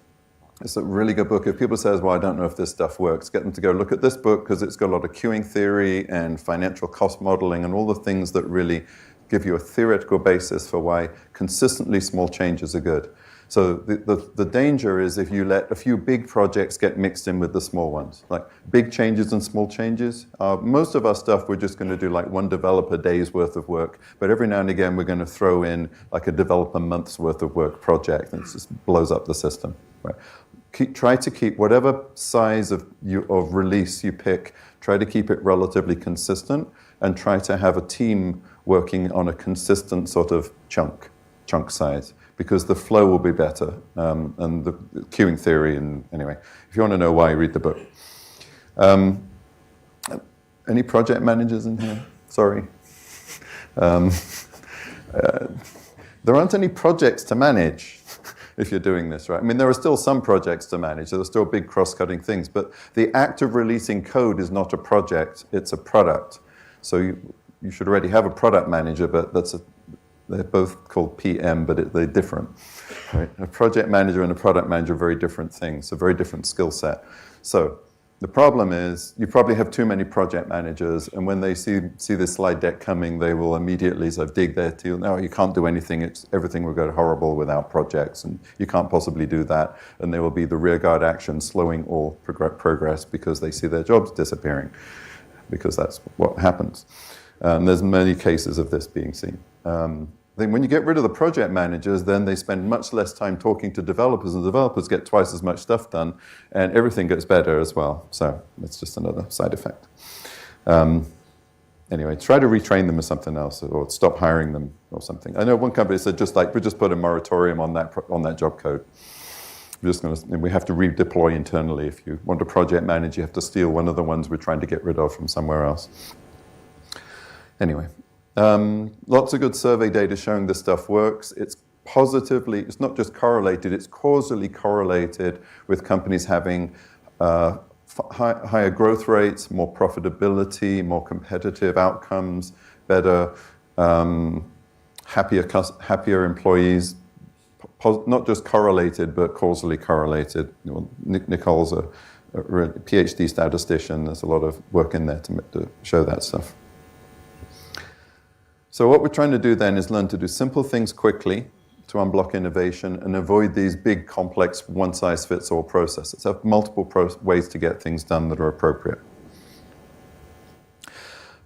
It's a really good book. If people say, well, I don't know if this stuff works, get them to go look at this book, because it's got a lot of queuing theory and financial cost modeling and all the things that really give you a theoretical basis for why consistently small changes are good. So the danger is if you let a few big projects get mixed in with the small ones, like big changes and small changes. Most of our stuff, we're just going to do like one developer day's worth of work, but every now and again, we're going to throw in like a developer month's worth of work project, and it just blows up the system. Right? Try to keep whatever size of release you pick, try to keep it relatively consistent, and try to have a team working on a consistent sort of chunk size, because the flow will be better, and the queuing theory. And anyway, if you want to know why, read the book. Any project managers in here? Sorry. There aren't any projects to manage if you're doing this, right? I mean, there are still some projects to manage. There are still big cross-cutting things, but the act of releasing code is not a project, it's a product. So you should already have a product manager, but they're both called PM, but they're different. Right? A project manager and a product manager are very different things, a very different skill set. So the problem is you probably have too many project managers, and when they see this slide deck coming, they will immediately sort of dig their teeth. No, you can't do anything. Everything will go horrible without projects, and you can't possibly do that. And there will be the rearguard action slowing all progress because they see their jobs disappearing, because that's what happens. There's many cases of this being seen. Then when you get rid of the project managers, then they spend much less time talking to developers, and developers get twice as much stuff done, and everything gets better as well. So that's just another side effect. Anyway, try to retrain them as something else, or stop hiring them or something. I know one company said we just put a moratorium on that job code. We have to redeploy internally. If you want a project manager, you have to steal one of the ones we're trying to get rid of from somewhere else. Anyway. Lots of good survey data showing this stuff works. It's not just correlated, it's causally correlated with companies having higher growth rates, more profitability, more competitive outcomes, better, happier employees. Not just correlated, but causally correlated. Nicole's a PhD statistician. There's a lot of work in there to show that stuff. So what we're trying to do then is learn to do simple things quickly to unblock innovation and avoid these big, complex, one-size-fits-all processes. Have multiple ways to get things done that are appropriate.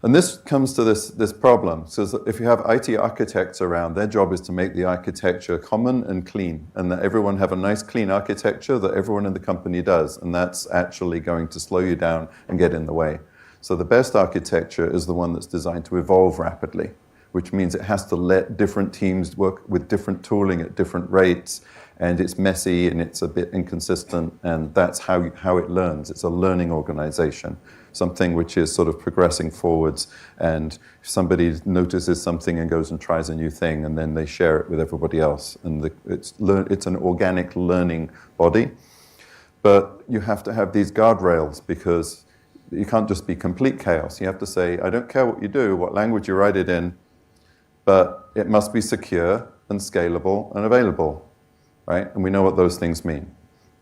And this comes to this problem. So if you have IT architects around, their job is to make the architecture common and clean, and that everyone have a nice, clean architecture that everyone in the company does, and that's actually going to slow you down and get in the way. So the best architecture is the one that's designed to evolve rapidly, which means it has to let different teams work with different tooling at different rates, and it's messy and it's a bit inconsistent, and that's how it learns. It's a learning organization, something which is sort of progressing forwards, and if somebody notices something and goes and tries a new thing, and then they share it with everybody else, and it's an organic learning body. But you have to have these guardrails, because you can't just be complete chaos. You have to say, I don't care what you do, what language you write it in, but it must be secure and scalable and available, right? And we know what those things mean.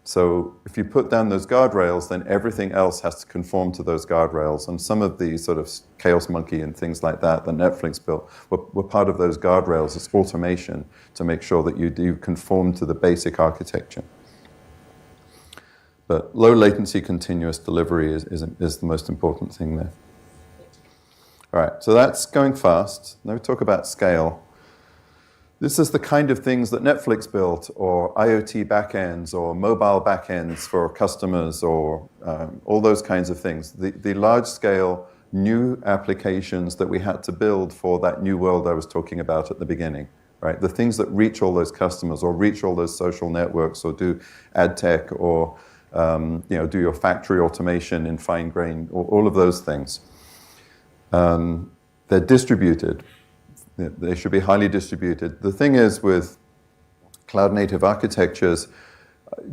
So if you put down those guardrails, then everything else has to conform to those guardrails. And some of these sort of Chaos Monkey and things like that Netflix built were part of those guardrails. It's automation to make sure that you do conform to the basic architecture. But low latency continuous delivery is the most important thing there. All right, so that's going fast. Now we talk about scale. This is the kind of things that Netflix built, or IoT backends, or mobile backends for customers, or all those kinds of things. The large-scale new applications that we had to build for that new world I was talking about at the beginning, right? The things that reach all those customers, or reach all those social networks, or do ad tech, or do your factory automation in fine grain, or all of those things. They're distributed. They should be highly distributed. The thing is, with cloud-native architectures,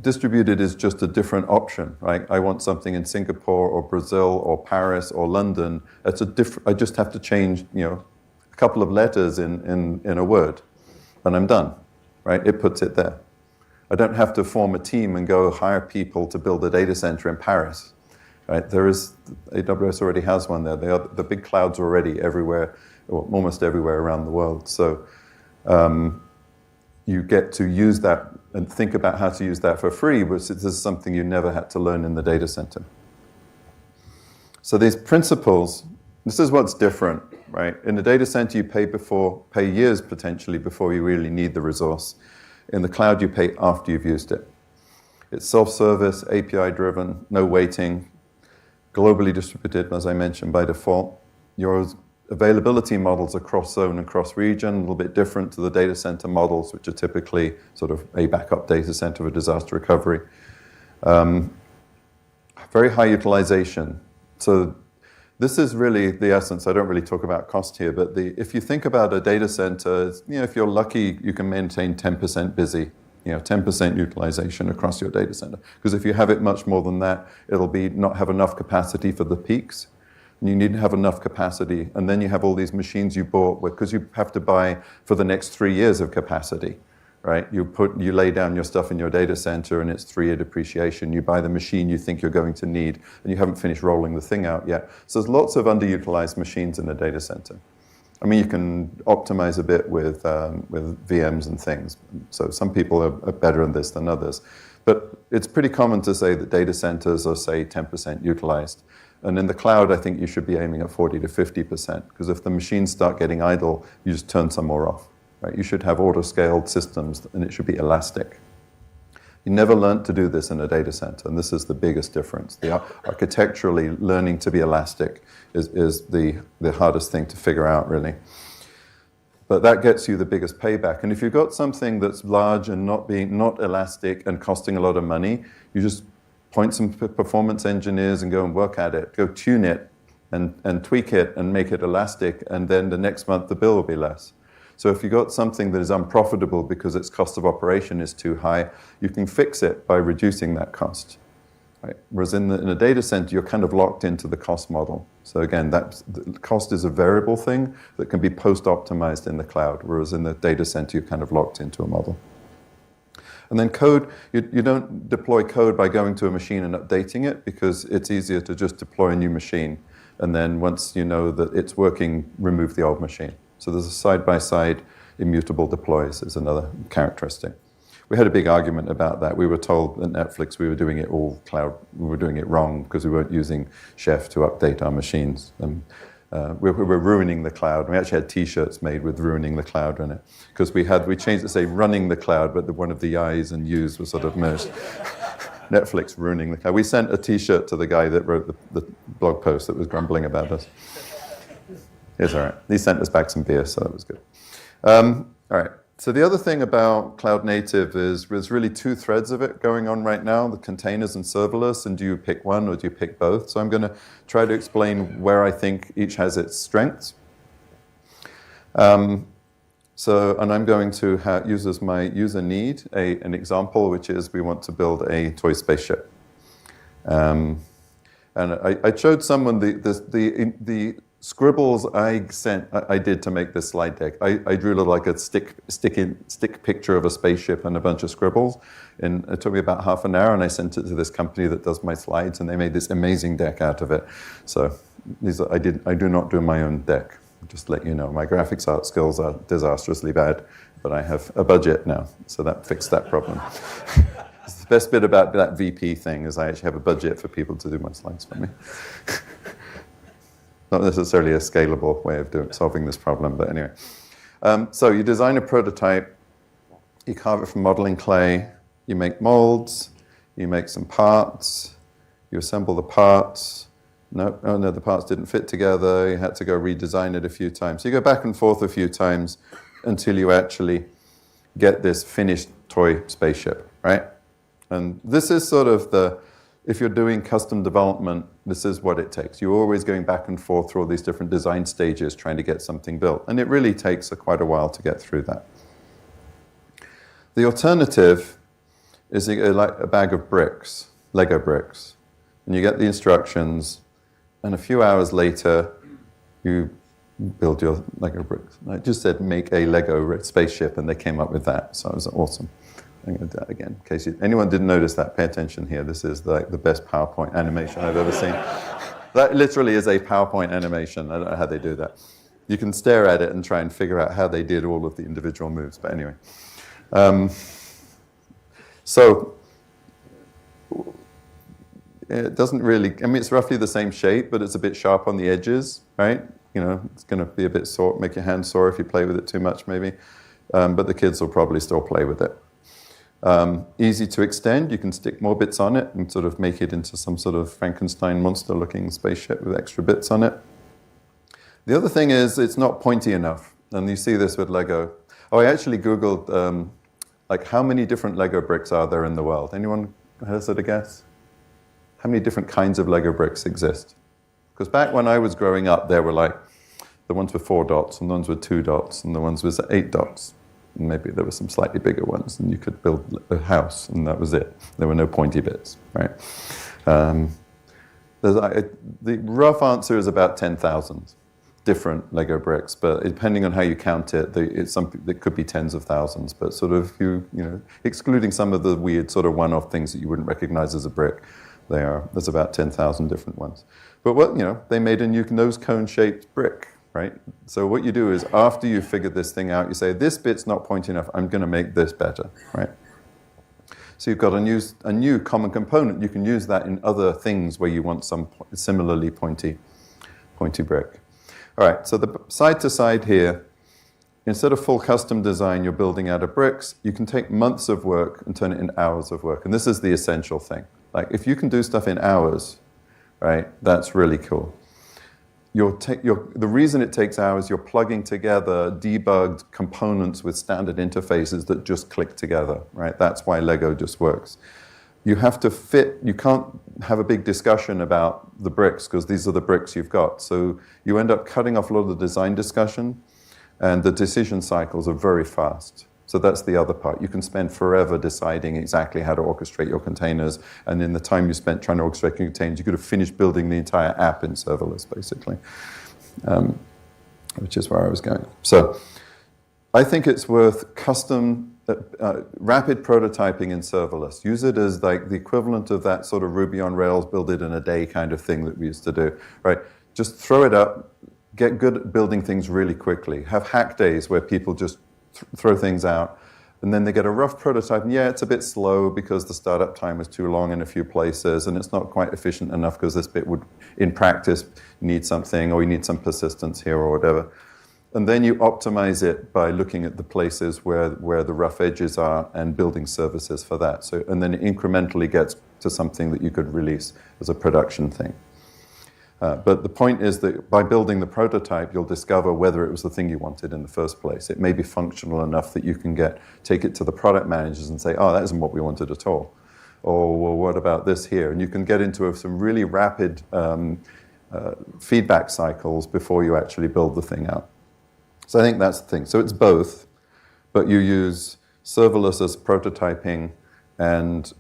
distributed is just a different option, right? I want something in Singapore or Brazil or Paris or London. I just have to change, a couple of letters in a word, and I'm done, right? It puts it there. I don't have to form a team and go hire people to build a data center in Paris, right? AWS already has one there. The big clouds are already everywhere, or almost everywhere around the world. So you get to use that and think about how to use that for free, but this is something you never had to learn in the data center. So these principles, this is what's different, right? In the data center, you pay years potentially before you really need the resource. In the cloud, you pay after you've used it. It's self-service, API-driven, no waiting, globally distributed, as I mentioned, by default. Your availability models are cross-zone and cross-region, a little bit different to the data center models, which are typically sort of a backup data center for disaster recovery. Very high utilization. So this is really the essence. I don't really talk about cost here, but if you think about a data center, if you're lucky, you can maintain 10% busy, 10% utilization across your data center. Because if you have it much more than that, it'll not have enough capacity for the peaks. And you need to have enough capacity. And then you have all these machines you bought, because you have to buy for the next 3 years of capacity, right? You lay down your stuff in your data center, and it's 3-year depreciation. You buy the machine you think you're going to need, and you haven't finished rolling the thing out yet. So there's lots of underutilized machines in the data center. I mean, you can optimize a bit with VMs and things. So some people are better at this than others. But it's pretty common to say that data centers are, say, 10% utilized. And in the cloud, I think you should be aiming at 40 to 50%, because if the machines start getting idle, you just turn some more off. Right? You should have auto-scaled systems, and it should be elastic. You never learned to do this in a data center, and this is the biggest difference. Architecturally, learning to be elastic is the hardest thing to figure out, really. But that gets you the biggest payback. And if you've got something that's large and not elastic and costing a lot of money, you just point some performance engineers and go and work at it. Go tune it and tweak it and make it elastic, and then the next month the bill will be less. So if you've got something that is unprofitable because its cost of operation is too high, you can fix it by reducing that cost. Right? Whereas in a data center, you're kind of locked into the cost model. So again, the cost is a variable thing that can be post-optimized in the cloud, whereas in the data center, you're kind of locked into a model. And then code, you don't deploy code by going to a machine and updating it, because it's easier to just deploy a new machine. And then once you know that it's working, remove the old machine. So there's a side-by-side immutable deploys is another characteristic. We had a big argument about that. We were told at Netflix we were doing it all cloud. We were doing it wrong because we weren't using Chef to update our machines. And we were ruining the cloud. We actually had T-shirts made with "ruining the cloud" on it, because we changed it to say "running the cloud," but one of the I's and U's were sort of merged. Netflix ruining the cloud. We sent a T-shirt to the guy that wrote the blog post that was grumbling about us. It's all right. He sent us back some beer, so that was good. All right. So the other thing about cloud native is there's really two threads of it going on right now, the containers and serverless, and do you pick one or do you pick both? So I'm going to try to explain where I think each has its strengths. And I'm going to use as my user need an example, which is we want to build a toy spaceship. And I showed someone the scribbles I did to make this slide deck. I drew like a stick picture of a spaceship and a bunch of scribbles. And it took me about half an hour, and I sent it to this company that does my slides, and they made this amazing deck out of it. So I do not do my own deck, just to let you know. My graphics art skills are disastrously bad, but I have a budget now, so that fixed that problem. The best bit about that VP thing is I actually have a budget for people to do my slides for me. Not necessarily a scalable way of solving this problem, but anyway. So you design a prototype, you carve it from modeling clay, you make molds, you make some parts, you assemble the parts. No, the parts didn't fit together, you had to go redesign it a few times. So you go back and forth a few times until you actually get this finished toy spaceship, right? And this is sort of if you're doing custom development, this is what it takes. You're always going back and forth through all these different design stages trying to get something built. And it really takes quite a while to get through that. The alternative is like a bag of bricks, Lego bricks. And you get the instructions, and a few hours later, you build your Lego bricks. I just said, make a Lego spaceship, and they came up with that. So it was awesome. I'm going to do that again. In case anyone didn't notice that, pay attention here. This is the best PowerPoint animation I've ever seen. That literally is a PowerPoint animation. I don't know how they do that. You can stare at it and try and figure out how they did all of the individual moves. But anyway, So it doesn't really, I mean, it's roughly the same shape, but it's a bit sharp on the edges, right? It's going to be a bit sore, make your hand sore if you play with it too much, maybe. But the kids will probably still play with it. Easy to extend. You can stick more bits on it and sort of make it into some sort of Frankenstein monster-looking spaceship with extra bits on it. The other thing is it's not pointy enough, and you see this with Lego. Oh, I actually Googled, like, how many different Lego bricks are there in the world? Anyone hazard a guess? How many different kinds of Lego bricks exist? Because back when I was growing up, there were like the ones with 4 dots, and the ones with 2 dots, and the ones with 8 dots. And maybe there were some slightly bigger ones, and you could build a house, and that was it. There were no pointy bits, right? The rough answer is about 10,000 different Lego bricks, but depending on how you count it, it could be tens of thousands. But sort of, excluding some of the weird sort of one-off things that you wouldn't recognize as a brick, there's about 10,000 different ones. But they made a new nose cone-shaped brick, right? So what you do is, after you've figured this thing out, you say, this bit's not pointy enough, I'm going to make this better, right? So you've got a new common component. You can use that in other things where you want some similarly pointy brick. All right, so the side-to-side here, instead of full custom design you're building out of bricks, you can take months of work and turn it into hours of work. And this is the essential thing. Like, if you can do stuff in hours, right, that's really cool. The reason it takes hours, you're plugging together debugged components with standard interfaces that just click together, right? That's why Lego just works. You have to fit, you can't have a big discussion about the bricks because these are the bricks you've got. So you end up cutting off a lot of the design discussion, and the decision cycles are very fast. So that's the other part. You can spend forever deciding exactly how to orchestrate your containers, and in the time you spent trying to orchestrate your containers, you could have finished building the entire app in serverless, basically, which is where I was going. So I think it's worth custom rapid prototyping in serverless. Use it as like the equivalent of that sort of Ruby on Rails, build it in a day kind of thing that we used to do, right? Just throw it up, get good at building things really quickly. Have hack days where people just throw things out, and then they get a rough prototype, and yeah, it's a bit slow because the startup time is too long in a few places, and it's not quite efficient enough because this bit would, in practice, need something, or you need some persistence here or whatever. And then you optimize it by looking at the places where the rough edges are and building services for that. So, and then it incrementally gets to something that you could release as a production thing. But the point is that by building the prototype, you'll discover whether it was the thing you wanted in the first place. It may be functional enough that you can take it to the product managers and say, oh, that isn't what we wanted at all. Or, well, what about this here? And you can get into some really rapid feedback cycles before you actually build the thing out. So I think that's the thing. So it's both, but you use serverless as prototyping and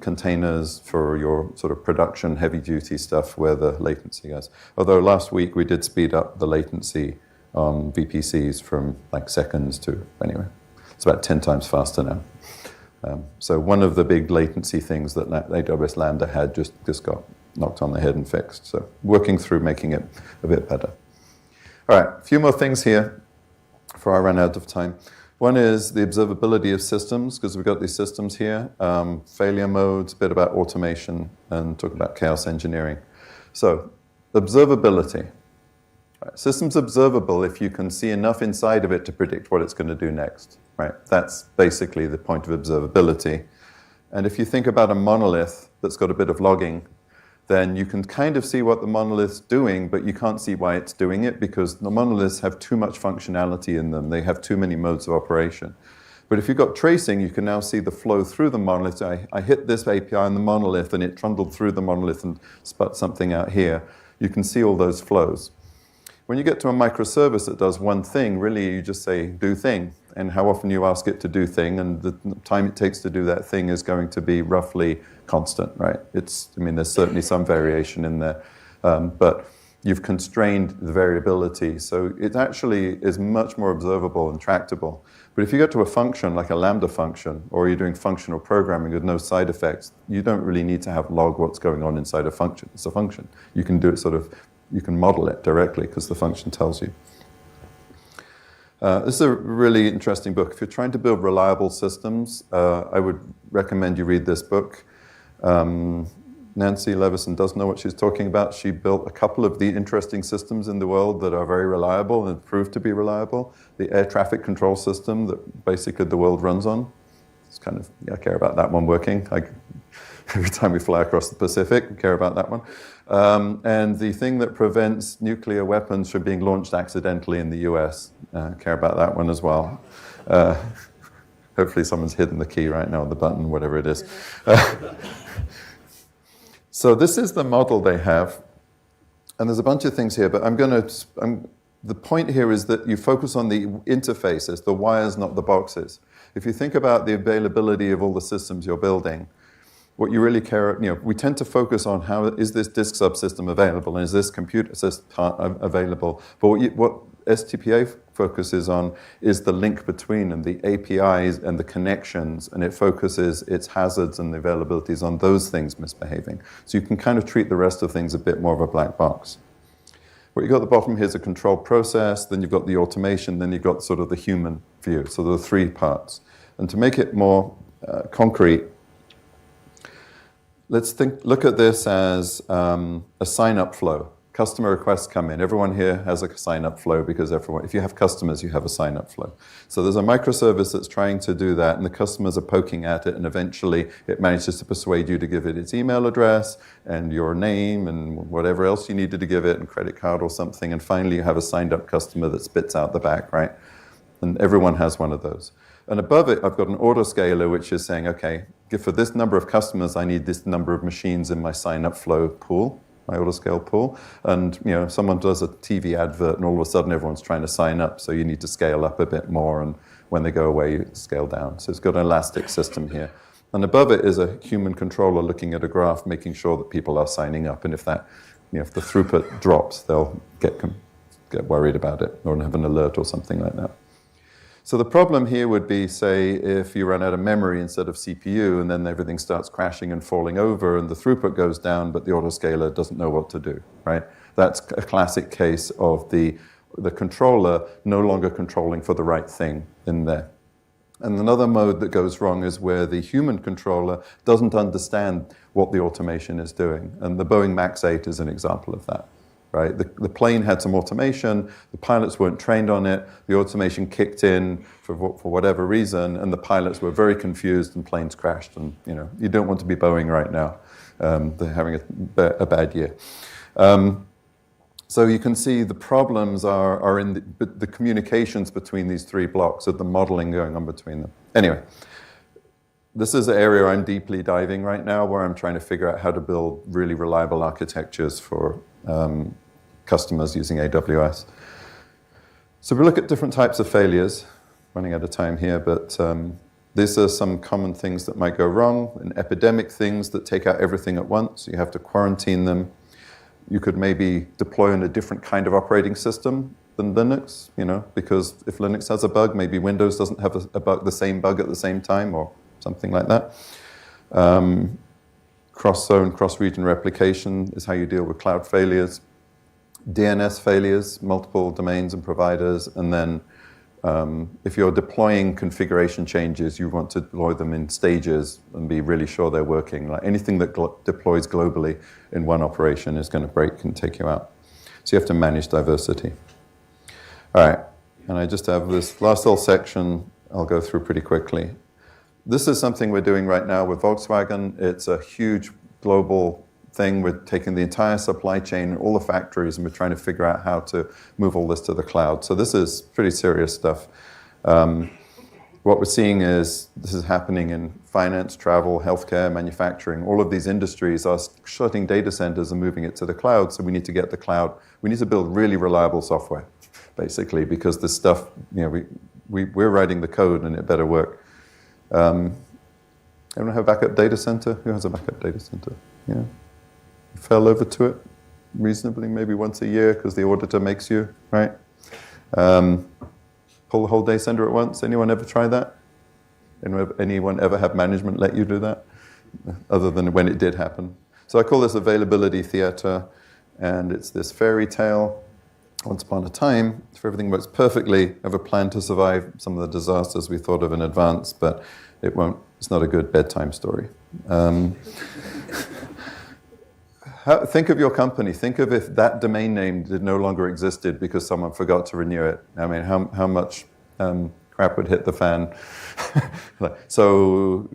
containers for your sort of production heavy-duty stuff where the latency goes. Although last week we did speed up the latency on VPCs from like seconds to, anyway, it's about 10 times faster now. So one of the big latency things that AWS Lambda had just got knocked on the head and fixed. So working through making it a bit better. All right, a few more things here before I run out of time. One is the observability of systems, because we've got these systems here, failure modes, a bit about automation, and talk about chaos engineering. So observability. Right. System's observable if you can see enough inside of it to predict what it's going to do next. Right? That's basically the point of observability. And if you think about a monolith that's got a bit of logging, then you can kind of see what the monolith's doing, but you can't see why it's doing it because the monoliths have too much functionality in them. They have too many modes of operation. But if you've got tracing, you can now see the flow through the monolith. I hit this API on the monolith, and it trundled through the monolith and spat something out here. You can see all those flows. When you get to a microservice that does one thing, really you just say, do thing. And how often you ask it to do thing, and the time it takes to do that thing is going to be roughly constant, right? There's certainly some variation in there, but you've constrained the variability, so it actually is much more observable and tractable. But if you get to a function like a Lambda function, or you're doing functional programming with no side effects, you don't really need to have log what's going on inside a function. It's a function. You can do it you can model it directly because the function tells you. This is a really interesting book. If you're trying to build reliable systems, I would recommend you read this book. Nancy Levison does know what she's talking about. She built a couple of the interesting systems in the world that are very reliable and proved to be reliable. The air traffic control system that basically the world runs on. It's kind of, I care about that one working. Every time we fly across the Pacific, we care about that one. And the thing that prevents nuclear weapons from being launched accidentally in the US, care about that one as well. Hopefully someone's hidden the key right now, the button, whatever it is. So this is the model they have. And there's a bunch of things here, but the point here is that you focus on the interfaces, the wires, not the boxes. If you think about the availability of all the systems you're building, what you really care, we tend to focus on how is this disk subsystem available and is this computer system available. But what STPA focuses on is the link between and the APIs and the connections, and it focuses its hazards and the availabilities on those things misbehaving. So you can kind of treat the rest of things a bit more of a black box. What you've got at the bottom here is a control process, then you've got the automation, then you've got sort of the human view. So there are three parts. And to make it more concrete, let's look at this as a sign-up flow. Customer requests come in. Everyone here has a sign-up flow because if you have customers, you have a sign-up flow. So there's a microservice that's trying to do that, and the customers are poking at it, and eventually it manages to persuade you to give it its email address and your name and whatever else you needed to give it, and credit card or something, and finally you have a signed-up customer that spits out the back, right? And everyone has one of those. And above it, I've got an autoscaler, which is saying, okay, for this number of customers, I need this number of machines in my sign-up flow pool, my autoscale pool. And someone does a TV advert, and all of a sudden everyone's trying to sign up, so you need to scale up a bit more, and when they go away, you scale down. So it's got an elastic system here. And above it is a human controller looking at a graph, making sure that people are signing up. And if the throughput drops, they'll get worried about it or have an alert or something like that. So the problem here would be, say, if you run out of memory instead of CPU, and then everything starts crashing and falling over, and the throughput goes down, but the autoscaler doesn't know what to do, right? That's a classic case of the controller no longer controlling for the right thing in there. And another mode that goes wrong is where the human controller doesn't understand what the automation is doing. And the Boeing MAX 8 is an example of that. Right? The plane had some automation, the pilots weren't trained on it, the automation kicked in for whatever reason, and the pilots were very confused and planes crashed. And you don't want to be Boeing right now. They're having a bad year. So you can see the problems are in the communications between these three blocks, of the modeling going on between them. Anyway, this is an area I'm deeply diving right now, where I'm trying to figure out how to build really reliable architectures for customers using AWS. So we look at different types of failures, running out of time here, but these are some common things that might go wrong, and epidemic things that take out everything at once. You have to quarantine them. You could maybe deploy on a different kind of operating system than Linux, because if Linux has a bug, maybe Windows doesn't have the same bug at the same time, or something like that. Cross-zone, cross-region replication is how you deal with cloud failures. DNS failures, multiple domains and providers, and then if you're deploying configuration changes, you want to deploy them in stages and be really sure they're working. Like anything that deploys globally in one operation is going to break and take you out. So you have to manage diversity. All right, and I just have this last little section I'll go through pretty quickly. This is something we're doing right now with Volkswagen. It's a huge global thing. We're taking the entire supply chain, all the factories, and we're trying to figure out how to move all this to the cloud. So this is pretty serious stuff. What we're seeing is this is happening in finance, travel, healthcare, manufacturing. All of these industries are shutting data centers and moving it to the cloud, so we need to get the cloud. We need to build really reliable software, basically, because this stuff, we're writing the code and it better work. Anyone have a backup data center? Who has a backup data center? Yeah. You fell over to it reasonably, maybe once a year, because the auditor makes you, right? Pull the whole data center at once. Anyone ever try that? Anyone ever have management let you do that? Other than when it did happen. So I call this availability theater, and it's this fairy tale. once upon a time, if everything works perfectly, have a plan to survive some of the disasters we thought of in advance, but it won't. It's not a good bedtime story. Think of your company. Think of if that domain name no longer existed because someone forgot to renew it. I mean, how much crap would hit the fan? So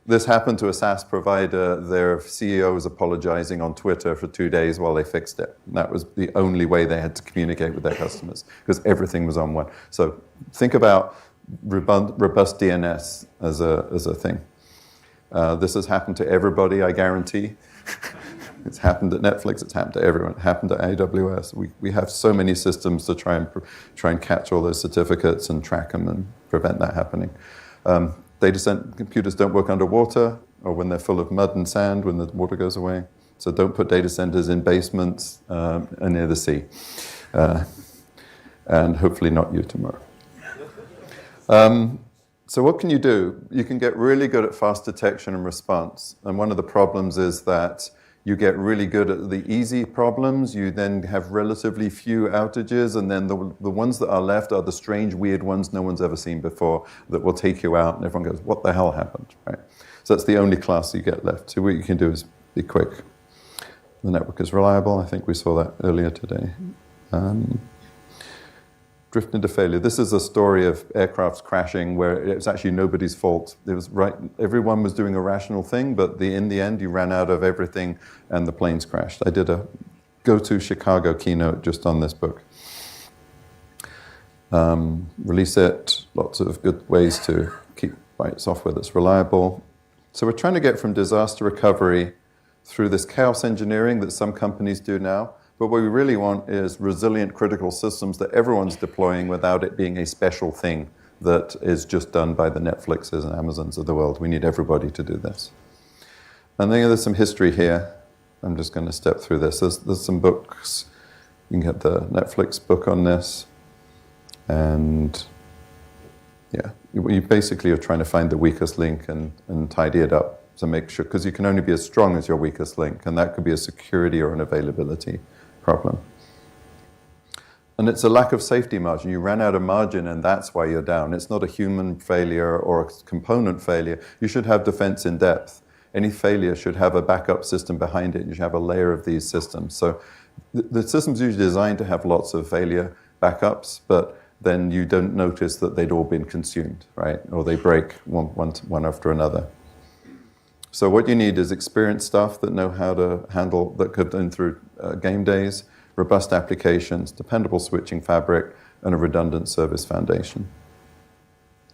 this happened to a SaaS provider. Their CEO was apologizing on Twitter for 2 days while they fixed it. And that was the only way they had to communicate with their customers because everything was on one. So think about robust DNS as a thing. This has happened to everybody, I guarantee. It's happened at Netflix. It's happened to everyone. It happened at AWS. We have so many systems to try and catch all those certificates and track them and prevent that happening. Data center computers don't work underwater or when they're full of mud and sand when the water goes away. So don't put data centers in basements and near the sea. And hopefully not you tomorrow. So what can you do? You can get really good at fast detection and response. And one of the problems is that you get really good at the easy problems. You then have relatively few outages. And then the ones that are left are the strange, weird ones no one's ever seen before that will take you out. And everyone goes, what the hell happened? Right? So that's the only class you get left. So what you can do is be quick. The network is reliable. I think we saw that earlier today. Drift into failure. This is a story of aircrafts crashing where it was actually nobody's fault. It was right. Everyone was doing a rational thing, but in the end, you ran out of everything and the planes crashed. I did a GOTO Chicago keynote just on this book. Release it. Lots of good ways to write software that's reliable. So we're trying to get from disaster recovery through this chaos engineering that some companies do now. But what we really want is resilient critical systems that everyone's deploying without it being a special thing that is just done by the Netflixes and Amazons of the world. We need everybody to do this. And then there's some history here. I'm just going to step through this. There's some books. You can get the Netflix book on this. And yeah, you basically are trying to find the weakest link and tidy it up to make sure, because you can only be as strong as your weakest link, and that could be a security or an availability problem. And it's a lack of safety margin. You ran out of margin, and that's why you're down. It's not a human failure or a component failure. You should have defense in depth. Any failure should have a backup system behind it. You should have a layer of these systems. So the system's usually designed to have lots of failure backups, but then you don't notice that they'd all been consumed, right? Or they break one after another. So what you need is experienced staff that know how to handle, that could go through game days, robust applications, dependable switching fabric, and a redundant service foundation.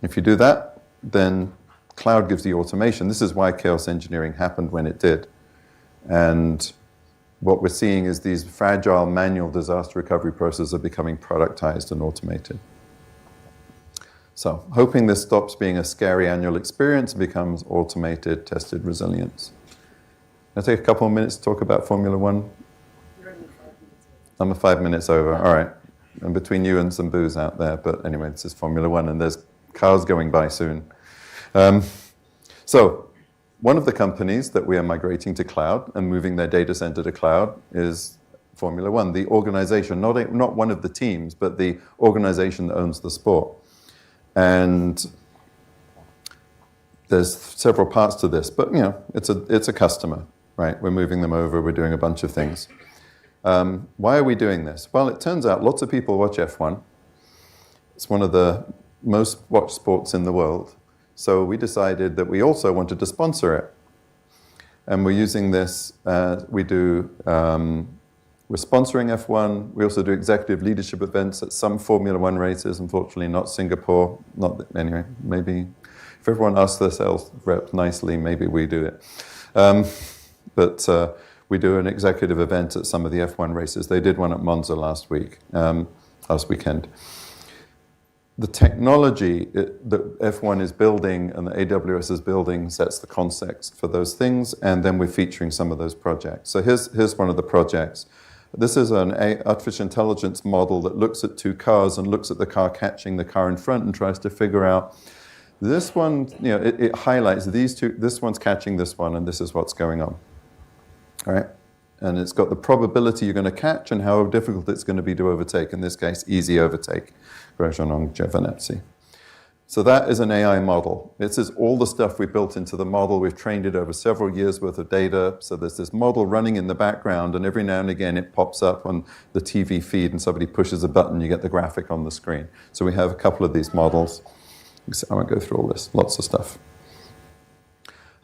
If you do that, then cloud gives you automation. This is why chaos engineering happened when it did. And what we're seeing is these fragile manual disaster recovery processes are becoming productized and automated. So, hoping this stops being a scary annual experience and becomes automated, tested resilience. I'll take a couple of minutes to talk about Formula One. I'm 5 minutes over, all right. I'm between you and some booze out there, but anyway, this is Formula One and there's cars going by soon. So, one of the companies that we are migrating to cloud and moving their data center to cloud is Formula One, the organization, not one of the teams, but the organization that owns the sport. And there's several parts to this, but you know, it's a customer, right? We're moving them over, we're doing a bunch of things. Why are we doing this? Well, it turns out lots of people watch F1. It's one of the most watched sports in the world. So we decided that we also wanted to sponsor it. And we're using this, we're sponsoring F1. We also do executive leadership events at some Formula One races, unfortunately not Singapore. Anyway, maybe if everyone asks their sales rep nicely, maybe we do it. But we do an executive event at some of the F1 races. They did one at Monza last weekend. The technology that F1 is building and that AWS is building sets the context for those things, and then we're featuring some of those projects. So here's one of the projects. This is an artificial intelligence model that looks at two cars and looks at the car catching the car in front and tries to figure out this one, you know, it highlights these two, this one's catching this one, and this is what's going on. All right? And it's got the probability you're going to catch and how difficult it's going to be to overtake. In this case, easy overtake. Grosjean Giovanezzi. So that is an AI model. This is all the stuff we built into the model. We've trained it over several years worth of data. So there's this model running in the background, and every now and again it pops up on the TV feed and somebody pushes a button, you get the graphic on the screen. So we have a couple of these models. I won't go through all this, lots of stuff.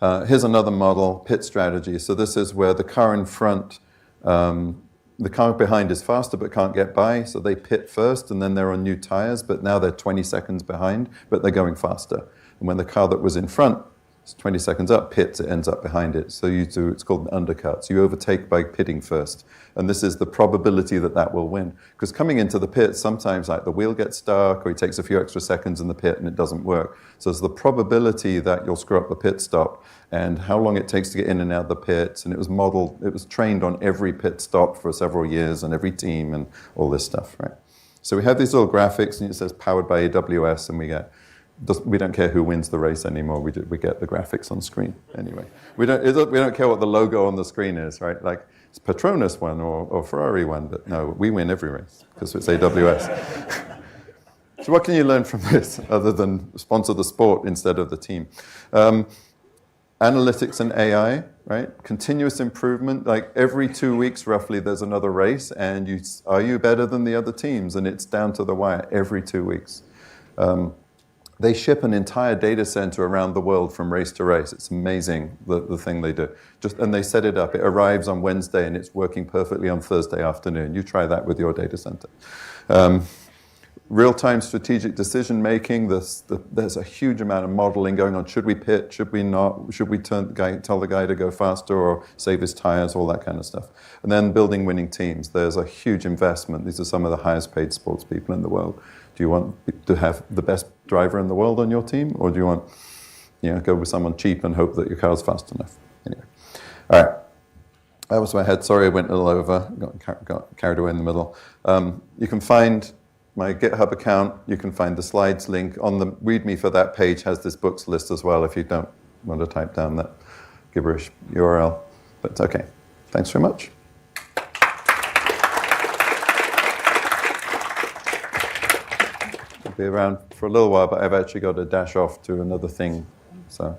Here's another model, pit strategy. So this is where the car in front, the car behind is faster but can't get by, so they pit first, and then they're on new tires, but now they're 20 seconds behind, but they're going faster. And when the car that was in front is 20 seconds up, pits, it ends up behind it. So you do, it's called an undercut. So you overtake by pitting first. And this is the probability that that will win. Because coming into the pit, sometimes like the wheel gets stuck, or it takes a few extra seconds in the pit and it doesn't work. So it's the probability that you'll screw up the pit stop and how long it takes to get in and out of the pits. And it was modeled, it was trained on every pit stop for several years and every team and all this stuff, right? So we have these little graphics, and it says powered by AWS, and we don't care who wins the race anymore. We get the graphics on screen anyway. We don't care what the logo on the screen is, right? Like it's Petronas won or Ferrari won, but no, we win every race because it's AWS. So what can you learn from this other than sponsor the sport instead of the team? Analytics and AI, right? Continuous improvement. Like every 2 weeks, roughly, there's another race, and are you better than the other teams? And it's down to the wire every 2 weeks. They ship an entire data center around the world from race to race. It's amazing, the thing they do. And they set it up. It arrives on Wednesday, and it's working perfectly on Thursday afternoon. You try that with your data center. Real-time strategic decision-making. There's a huge amount of modeling going on. Should we pit? Should we not? Should we tell the guy to go faster or save his tires? All that kind of stuff. And then building winning teams. There's a huge investment. These are some of the highest-paid sports people in the world. Do you want to have the best driver in the world on your team, or do you want, go with someone cheap and hope that your car's fast enough? Anyway, all right. That was my head. Sorry, I went a little over. Got carried away in the middle. You can find my GitHub account. You can find the slides link on the README for that page. Has this books list as well. If you don't want to type down that gibberish URL, but okay. Thanks very much. Be around for a little while, but I've actually got to dash off to another thing. So,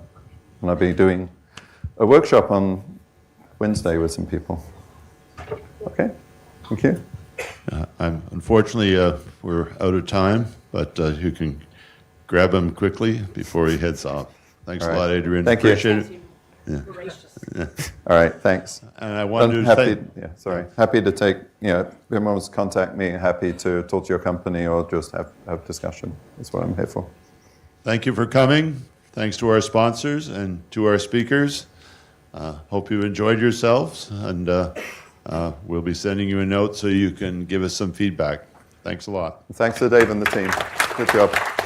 and I'll be doing a workshop on Wednesday with some people. Okay, thank you. Unfortunately, we're out of time, but you can grab him quickly before he heads off. Thanks a lot, Adrian. Thank you. Appreciate it. Yeah. Yeah. All right, thanks. And I wanted to say, happy to take, if anyone wants to contact me, happy to talk to your company or just have discussion. That's what I'm here for. Thank you for coming. Thanks to our sponsors and to our speakers. Hope you enjoyed yourselves, and we'll be sending you a note so you can give us some feedback. Thanks a lot. Thanks to Dave and the team. Good job.